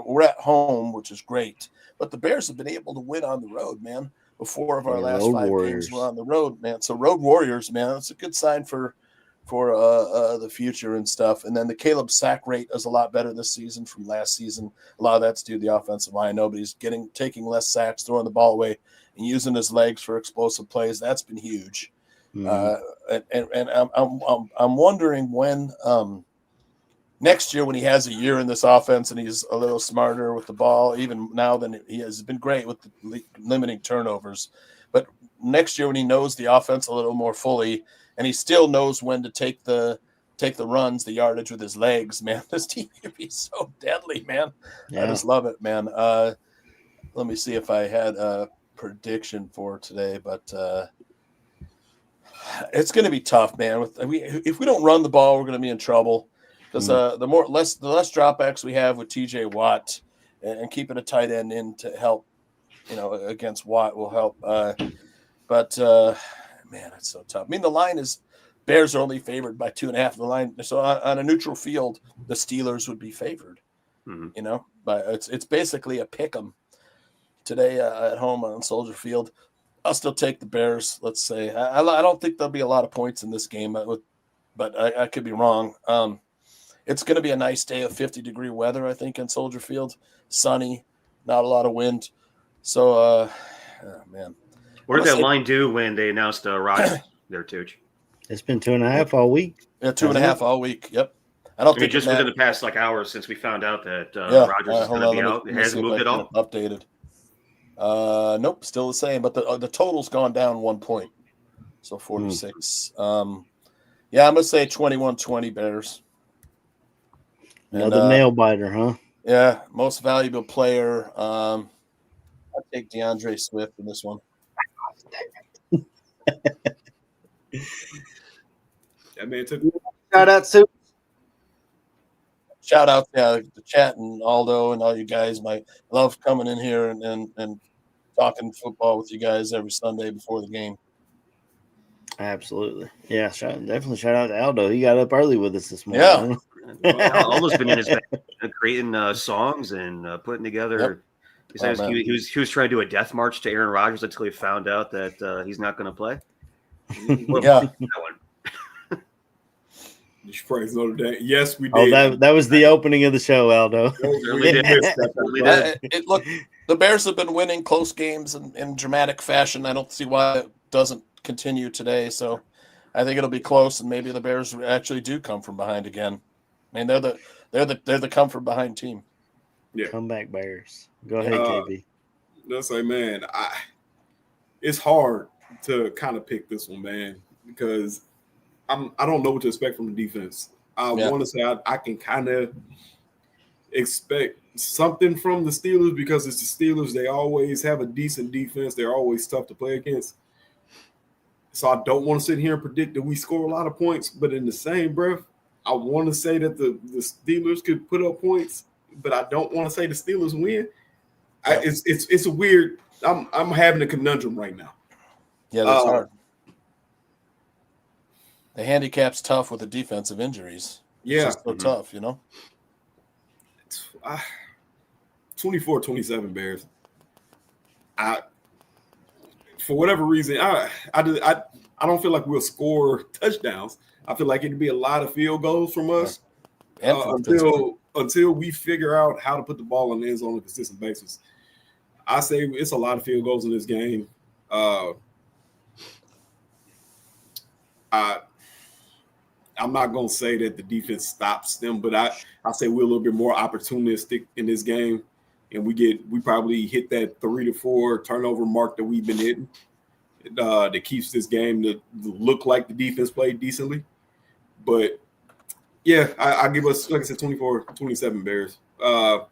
we're at home, which is great, but the Bears have been able to win on the road, man. 4 of our last 5 games were on the road, man. So Road Warriors, man, that's a good sign for the future and stuff. And then the Caleb sack rate is a lot better this season from last season. A lot of that's due to the offensive line. Nobody's taking less sacks, throwing the ball away, and using his legs for explosive plays. That's been huge. And I'm wondering when next year, when he has a year in this offense and he's a little smarter with the ball, even now than he has been great with the limiting turnovers. But next year, when he knows the offense a little more fully, and he still knows when to take the runs, the yardage with his legs, man, this team could be so deadly, man. Yeah. I just love it, man. Let me see if I had a prediction for today, but it's going to be tough, man. If we don't run the ball, we're going to be in trouble because the less dropbacks we have with T.J. Watt and keeping a tight end in to help, against Watt will help. But man, it's so tough. I mean, the line is Bears are only favored by 2.5. The line, so on a neutral field, the Steelers would be favored. But it's basically a pick 'em today at home on Soldier Field. I'll still take the Bears. Let's say I don't think there'll be a lot of points in this game, but I could be wrong. It's going to be a nice day of 50-degree weather, I think, in Soldier Field. Sunny, not a lot of wind. So, oh, man. What did that line do when they announced Rodgers there, Tooch? It's been 2.5 all week. Yeah, 2.5 all week. Yep. I don't think just within the past hours since we found out that Rodgers is going to be out. It hasn't moved at all. Updated. Nope, still the same. But the total's gone down 1 point, so 46. I'm gonna say 21-20 Bears. Another nail biter, huh? Yeah, most valuable player. I'll take DeAndre Swift in this one. That man took shout out to the chat and Aldo and all you guys. I love coming in here and talking football with you guys every Sunday before the game. Absolutely. Yeah, definitely shout out to Aldo. He got up early with us this morning. Yeah. Aldo's been in his creating songs and putting together. Yep. He was trying to do a death march to Aaron Rodgers until he found out that he's not going to play. Yeah. Did you praise Notre Dame? Yes, we did. Oh, that was the opening of the show, Aldo. Look, the Bears have been winning close games in dramatic fashion. I don't see why it doesn't continue today. So I think it'll be close, and maybe the Bears actually do come from behind again. I mean, they're the come from behind team. Yeah. Comeback Bears. Go ahead, KB. Let's say, man, it's hard to kind of pick this one, man, because I don't know what to expect from the defense. I want to say I can kind of expect something from the Steelers because it's the Steelers. They always have a decent defense. They're always tough to play against. So I don't want to sit here and predict that we score a lot of points, but in the same breath, I want to say that the Steelers could put up points, but I don't want to say the Steelers win. It's a weird. I'm having a conundrum right now. Yeah, that's hard. The handicap's tough with the defensive injuries. It's just so tough, 24-27 Bears. For whatever reason, I don't feel like we'll score touchdowns. I feel like it'd be a lot of field goals from us until we figure out how to put the ball in the end zone on a consistent basis. I say it's a lot of field goals in this game. I'm not going to say that the defense stops them, but I say we're a little bit more opportunistic in this game, and we probably hit that 3 to 4 turnover mark that we've been hitting that keeps this game to look like the defense played decently. But, yeah, I give us, like I said, 24-27 Bears. I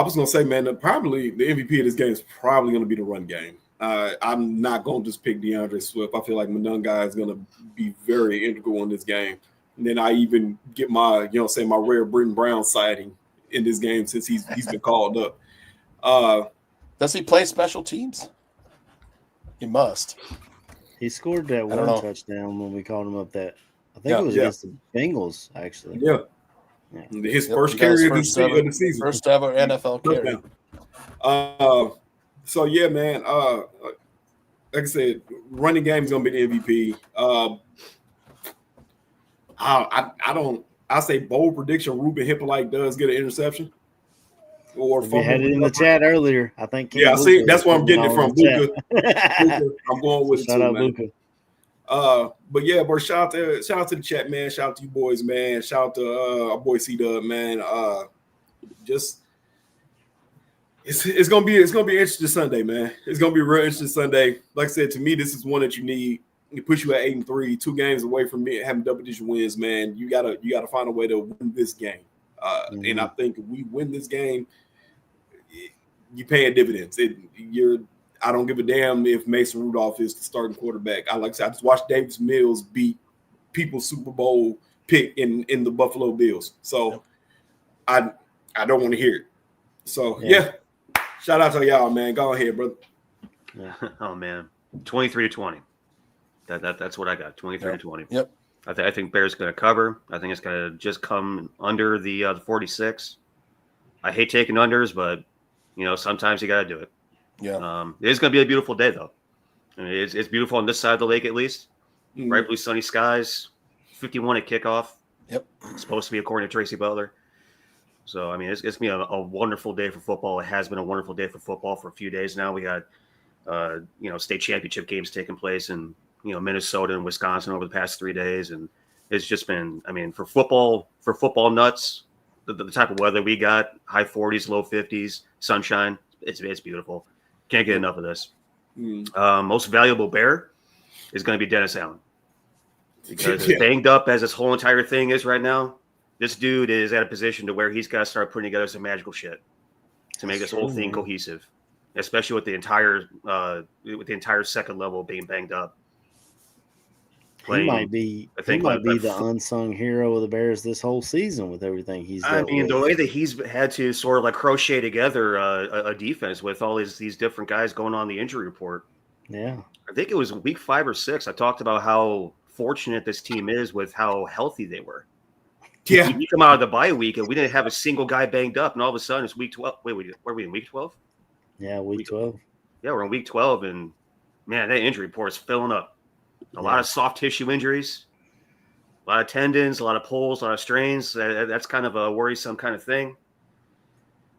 was going to say, man, probably the MVP of this game is probably going to be the run game. I'm not going to just pick DeAndre Swift. I feel like Monunga is going to be very integral in this game. And then I even get my, my rare Britton Brown sighting in this game since he's been called up. Does he play special teams? He must. He scored that I don't one know. touchdown when we called him up. That I think it was Yeah. against the Bengals, actually. Yeah. His first carry of the season. First ever NFL carry. So yeah, man. Like I said, running game is gonna be the MVP. I say bold prediction. Ruben Hippolyte does get an interception. Or We had it in the chat earlier. I think. Yeah, see, that's where I'm getting it from. Luka. Luka. I'm going with it Shout too, out man. Luka. But yeah, bro, shout out to the chat, man. Shout out to you boys, man. Shout out to our boy C-Dub, man. It's gonna be an interesting Sunday, man. It's gonna be a real interesting Sunday. Like I said, to me, this is one that you need. It push you at 8-3, 2 games away from me having double-digit wins, man. You gotta find a way to win this game. And I think if we win this game, you paying dividends. I don't give a damn if Mason Rudolph is the starting quarterback. I just watched Davis Mills beat people's Super Bowl pick in the Buffalo Bills. So I don't want to hear it. So yeah. Shout out to y'all, man. Go ahead, brother. Yeah. Oh man, 23-20. That's what I got. 23-20. Yep. I think Bears going to cover. I think it's going to just come under the 46. I hate taking unders, but sometimes you got to do it. Yeah. It is going to be a beautiful day, though. I mean, it's beautiful on this side of the lake, at least. Bright blue, sunny skies. 51 at kickoff. Yep. It's supposed to be according to Tracy Butler. So, I mean, it's going to be a wonderful day for football. It has been a wonderful day for football for a few days now. We got, state championship games taking place in, Minnesota and Wisconsin over the past 3 days. And it's just been, I mean, for football nuts, the type of weather we got, high 40s, low 50s, sunshine, it's beautiful. Can't get enough of this. Most valuable Bear is going to be Dennis Allen. Because as banged up as this whole entire thing is right now, this dude is at a position to where he's got to start putting together some magical shit to make this whole thing cohesive, especially with the entire second level being banged up. He might be the unsung hero of the Bears this whole season with everything he's done. I mean, the way that he's had to sort of like crochet together a defense with all these different guys going on the injury report. Yeah. I think it was week 5 or 6. I talked about how fortunate this team is with how healthy they were. Yeah. You come out of the bye week and we didn't have a single guy banged up, and all of a sudden it's week 12. Wait, were we in week 12? Yeah, week 12. Yeah, we're in week 12, and man, that injury report is filling up. A lot of soft tissue injuries, a lot of tendons, a lot of pulls, a lot of strains. That's kind of a worrisome kind of thing.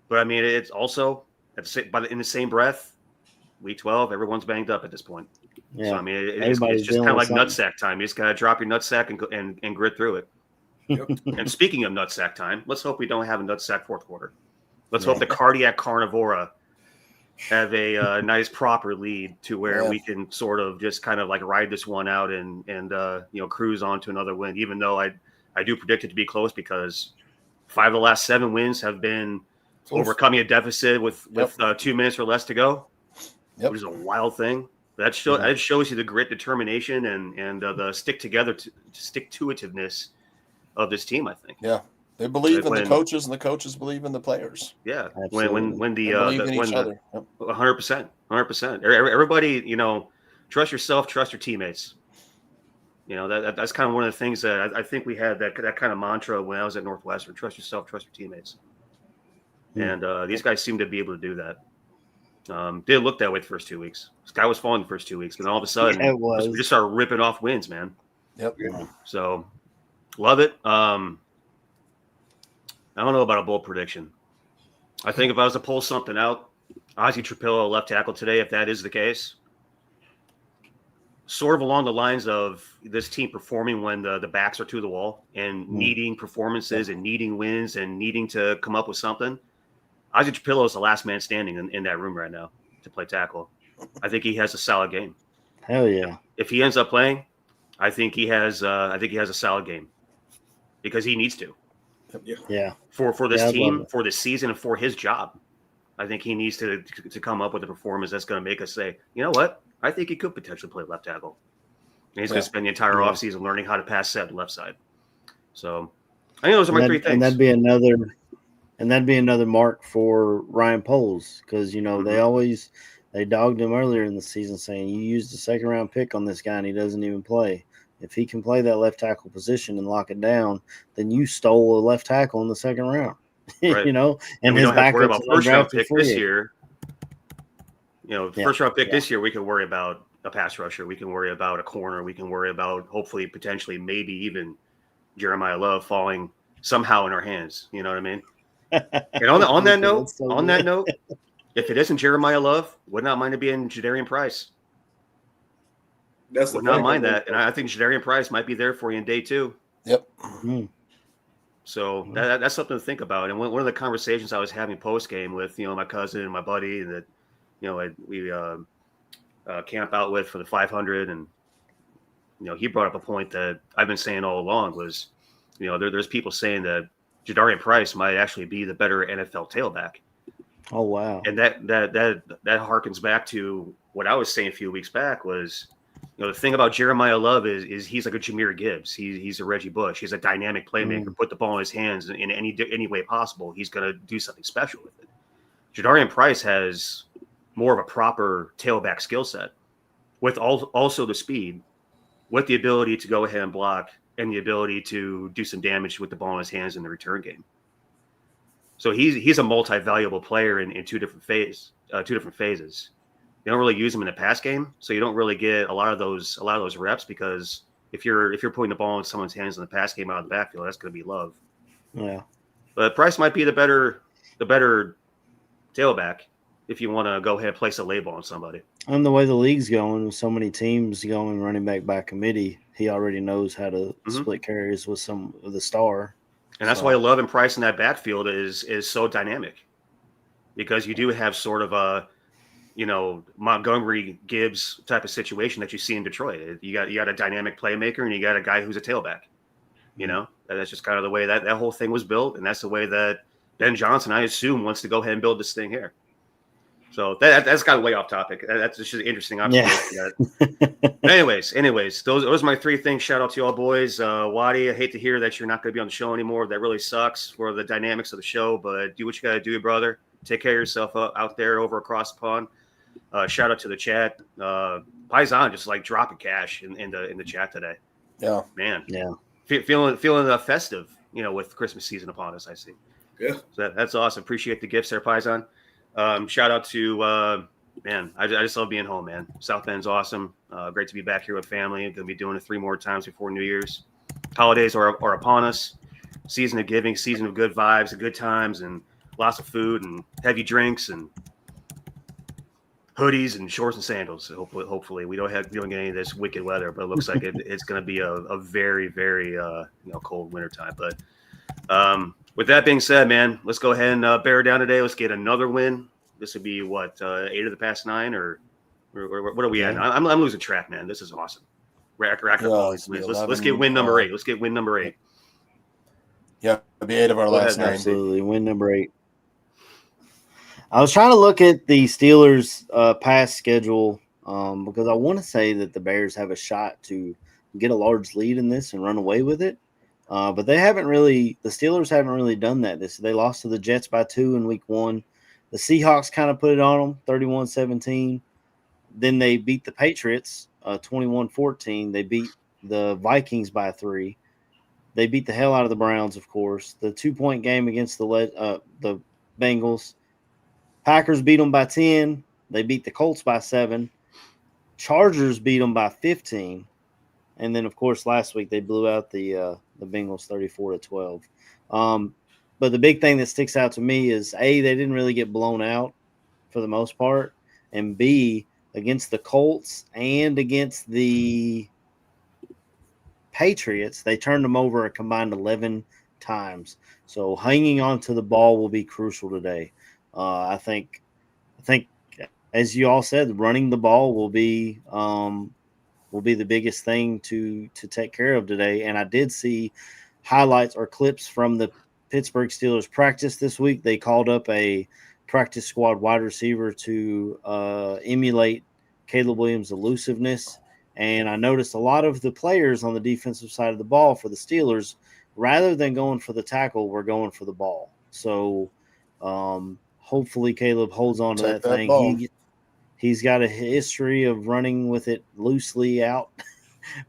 But I mean, it's also in the same breath, week 12, everyone's banged up at this point. Yeah. So I mean, it's just kind of like nutsack time. You just gotta drop your nutsack and grit through it. Yep. And speaking of nutsack time, let's hope we don't have a nutsack fourth quarter. Let's hope the cardiac carnivora have a nice proper lead to where we can sort of just kind of like ride this one out and cruise on to another win, even though I do predict it to be close because 5 of the last 7 wins have been overcoming a deficit with 2 minutes or less to go, which is a wild thing. That shows you the grit, determination, and the stick-to-itiveness of this team, I think. Yeah. They believe in the coaches, and the coaches believe in the players. Yeah, Absolutely. when the believe in each other. 100%. Everybody, trust yourself, trust your teammates. That's kind of one of the things that I think we had that kind of mantra when I was at Northwestern: trust yourself, trust your teammates. And these guys seem to be able to do that. Didn't look that way the first 2 weeks. Sky was falling the first 2 weeks, but all of a sudden, we just started ripping off wins, man. Yep. So, love it. I don't know about a bold prediction. I think if I was to pull something out, Ozzie Trapillo left tackle today, if that is the case, sort of along the lines of this team performing when the backs are to the wall and needing performances and needing wins and needing to come up with something. Ozzie Trapillo is the last man standing in that room right now to play tackle. I think he has a solid game. Hell yeah. If he ends up playing, I think he has a solid game because he needs to. Yeah. For this team, for this season, and for his job, I think he needs to come up with a performance that's going to make us say, you know what? I think he could potentially play left tackle. And he's going to spend the entire offseason learning how to pass set left side. So I think those are my 3 things. And that'd be And that'd be another mark for Ryan Poles because, they dogged him earlier in the season saying you used a second-round pick on this guy and he doesn't even play. If he can play that left tackle position and lock it down, then you stole a left tackle in the second round, Right. and we his don't have to worry backup's about first round undrafted pick free this agent. year. First round pick this year, we could worry about a pass rusher. We can worry about a corner. We can worry about hopefully, potentially, maybe even Jeremiah Love falling somehow in our hands. You know what I mean? And on that note, if it isn't Jeremiah Love, would not mind it being Jadarian Price. Would not mind that, and I think Jadarian Price might be there for you in day 2. Yep. So that's something to think about. And one of the conversations I was having post game with my cousin and my buddy, and that we camp out with for the 500, and he brought up a point that I've been saying all along was, there's people saying that Jadarian Price might actually be the better NFL tailback. Oh wow! And that harkens back to what I was saying a few weeks back was, the thing about Jeremiah Love is he's like a Jahmyr Gibbs. He's a Reggie Bush. He's a dynamic playmaker. Put the ball in his hands in any way possible, he's going to do something special with it. Jadarian Price has more of a proper tailback skill set, with also the speed, with the ability to go ahead and block, and the ability to do some damage with the ball in his hands in the return game. So he's a multi-valuable player in two different phases. They don't really use him in the pass game, so you don't really get a lot of those reps, because if you're putting the ball in someone's hands in the pass game out of the backfield, that's going to be Love. Yeah, but Price might be the better tailback if you want to go ahead and place a label on somebody. And the way the league's going, with so many teams going running back by committee, he already knows how to split carries with the star. And that's why Love and Price in that backfield is so dynamic, because you do have sort of a Montgomery Gibbs type of situation that you see in Detroit. You got a dynamic playmaker, and you got a guy who's a tailback. That's just kind of the way that whole thing was built, and that's the way that Ben Johnson, I assume, wants to go ahead and build this thing here. So that's got way off topic. That's just an interesting observation. Yeah. Anyways, those are my 3 things. Shout out to y'all boys. Waddy, I hate to hear that you're not going to be on the show anymore. That really sucks for the dynamics of the show, but do what you got to do, brother. Take care of yourself out there over across the pond. Shout out to the chat. Paisan just like dropping cash in the chat today. Yeah, man. Yeah, feeling festive. With Christmas season upon us. I see. Yeah, so that's awesome. Appreciate the gifts there, Paisan. Shout out to man. I just love being home, man. South Bend's awesome. Great to be back here with family. Gonna be doing it 3 more times before New Year's. Holidays are upon us. Season of giving, season of good vibes and good times, and lots of food and heavy drinks and hoodies and shorts and sandals. So hopefully we don't get any of this wicked weather, but it looks like it's going to be a very, very cold winter time. But with that being said, man, let's go ahead and bear down today. Let's get another win. This would be 8 of the past 9, or what are we at? I'm losing track, man. This is awesome. Rack points. Let's get win number 8. Let's get win number 8. Yeah, it'll be 8 of our last 9. Absolutely, win number 8. I was trying to look at the Steelers' past schedule because I want to say that the Bears have a shot to get a large lead in this and run away with it. But they haven't really – the Steelers haven't really done that. They lost to the Jets by 2 in week 1. The Seahawks kind of put it on them, 31-17. Then they beat the Patriots 21-14. They beat the Vikings by 3. They beat the hell out of the Browns, of course. The 2-point game against the Bengals. Packers beat them by 10. They beat the Colts by 7. Chargers beat them by 15. And then, of course, last week they blew out the Bengals 34-12. But the big thing that sticks out to me is, A, they didn't really get blown out for the most part. And, B, against the Colts and against the Patriots, they turned them over a combined 11 times. So hanging on to the ball will be crucial today. I think, as you all said, running the ball will be the biggest thing to take care of today. And I did see highlights or clips from the Pittsburgh Steelers practice this week. They called up a practice squad wide receiver to emulate Caleb Williams' elusiveness. And I noticed a lot of the players on the defensive side of the ball for the Steelers, rather than going for the tackle, were going for the ball. So hopefully Caleb holds on to Take that that thing. ball. He's got a history of running with it loosely out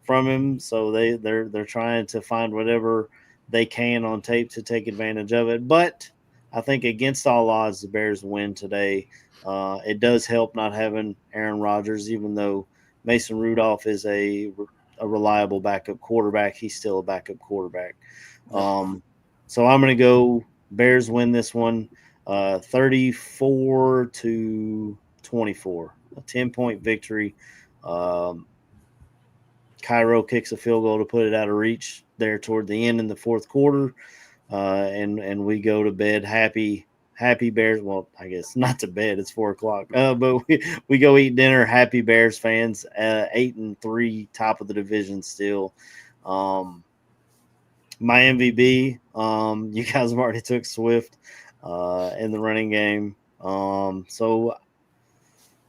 from him, so they're trying to find whatever they can on tape to take advantage of it. But I think against all odds, the Bears win today. It does help not having Aaron Rodgers, even though Mason Rudolph is a reliable backup quarterback. He's still a backup quarterback. So I'm going to go Bears win this one 34-24, a 10-point victory. Cairo kicks a field goal to put it out of reach there toward the end in the fourth quarter. And we go to bed happy Bears. Well, I guess not to bed. It's 4:00. But we go eat dinner. Happy Bears fans. 8-3, top of the division still. My MVP. You guys have already took Swift in the running game. So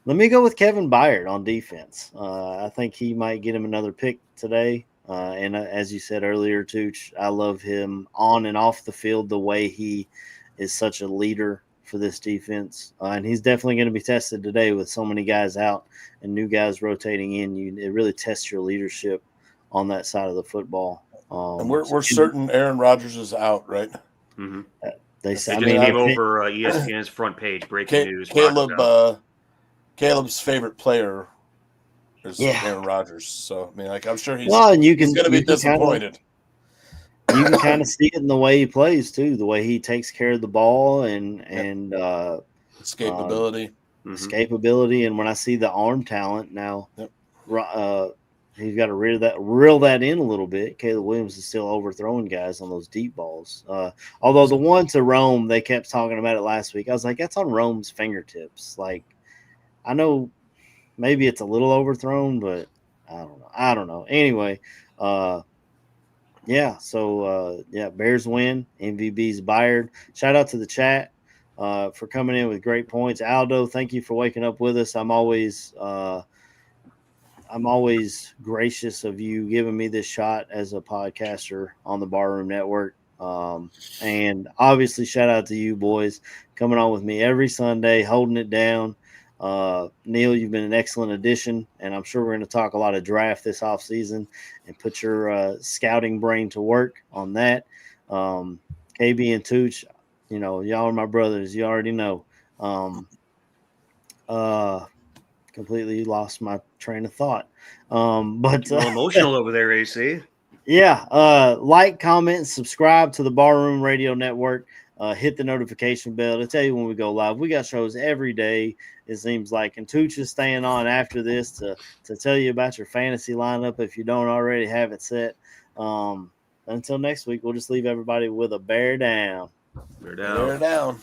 let me go with Kevin Byard on defense. I think he might get him another pick today. And as you said earlier, Tooch, I love him on and off the field, the way he is such a leader for this defense. And he's definitely going to be tested today with so many guys out and new guys rotating in. It really tests your leadership on that side of the football. And we're certain Aaron Rodgers is out, right? Mm-hmm. They It say, just came over ESPN's front page, breaking news. Caleb's favorite player is Aaron Rodgers. So I mean, like, I'm sure he's going to be disappointed. You can kind of see it in the way he plays too, the way he takes care of the ball and escapability. Escapability, and when I see the arm talent now, he's got to reel that in a little bit. Caleb Williams is still overthrowing guys on those deep balls. Although the one to Rome, they kept talking about it last week. I was like, that's on Rome's fingertips. Like, I know maybe it's a little overthrown, but I don't know. Anyway, Bears win. MVB's Byard. Shout out to the chat for coming in with great points. Aldo, thank you for waking up with us. I'm always gracious of you giving me this shot as a podcaster on the Barroom Network. And obviously shout out to you boys coming on with me every Sunday, holding it down. Neil, you've been an excellent addition, and I'm sure we're going to talk a lot of draft this offseason and put your scouting brain to work on that. KB and Tooch, y'all are my brothers. You already know. Completely lost my train of thought. But emotional over there, AC. Yeah. Like, comment, subscribe to the Barroom Radio Network. Hit the notification bell to tell you when we go live. We got shows every day, it seems like. And Tooch is staying on after this to tell you about your fantasy lineup if you don't already have it set. Until next week, we'll just leave everybody with a bear down. Bear down. Bear down.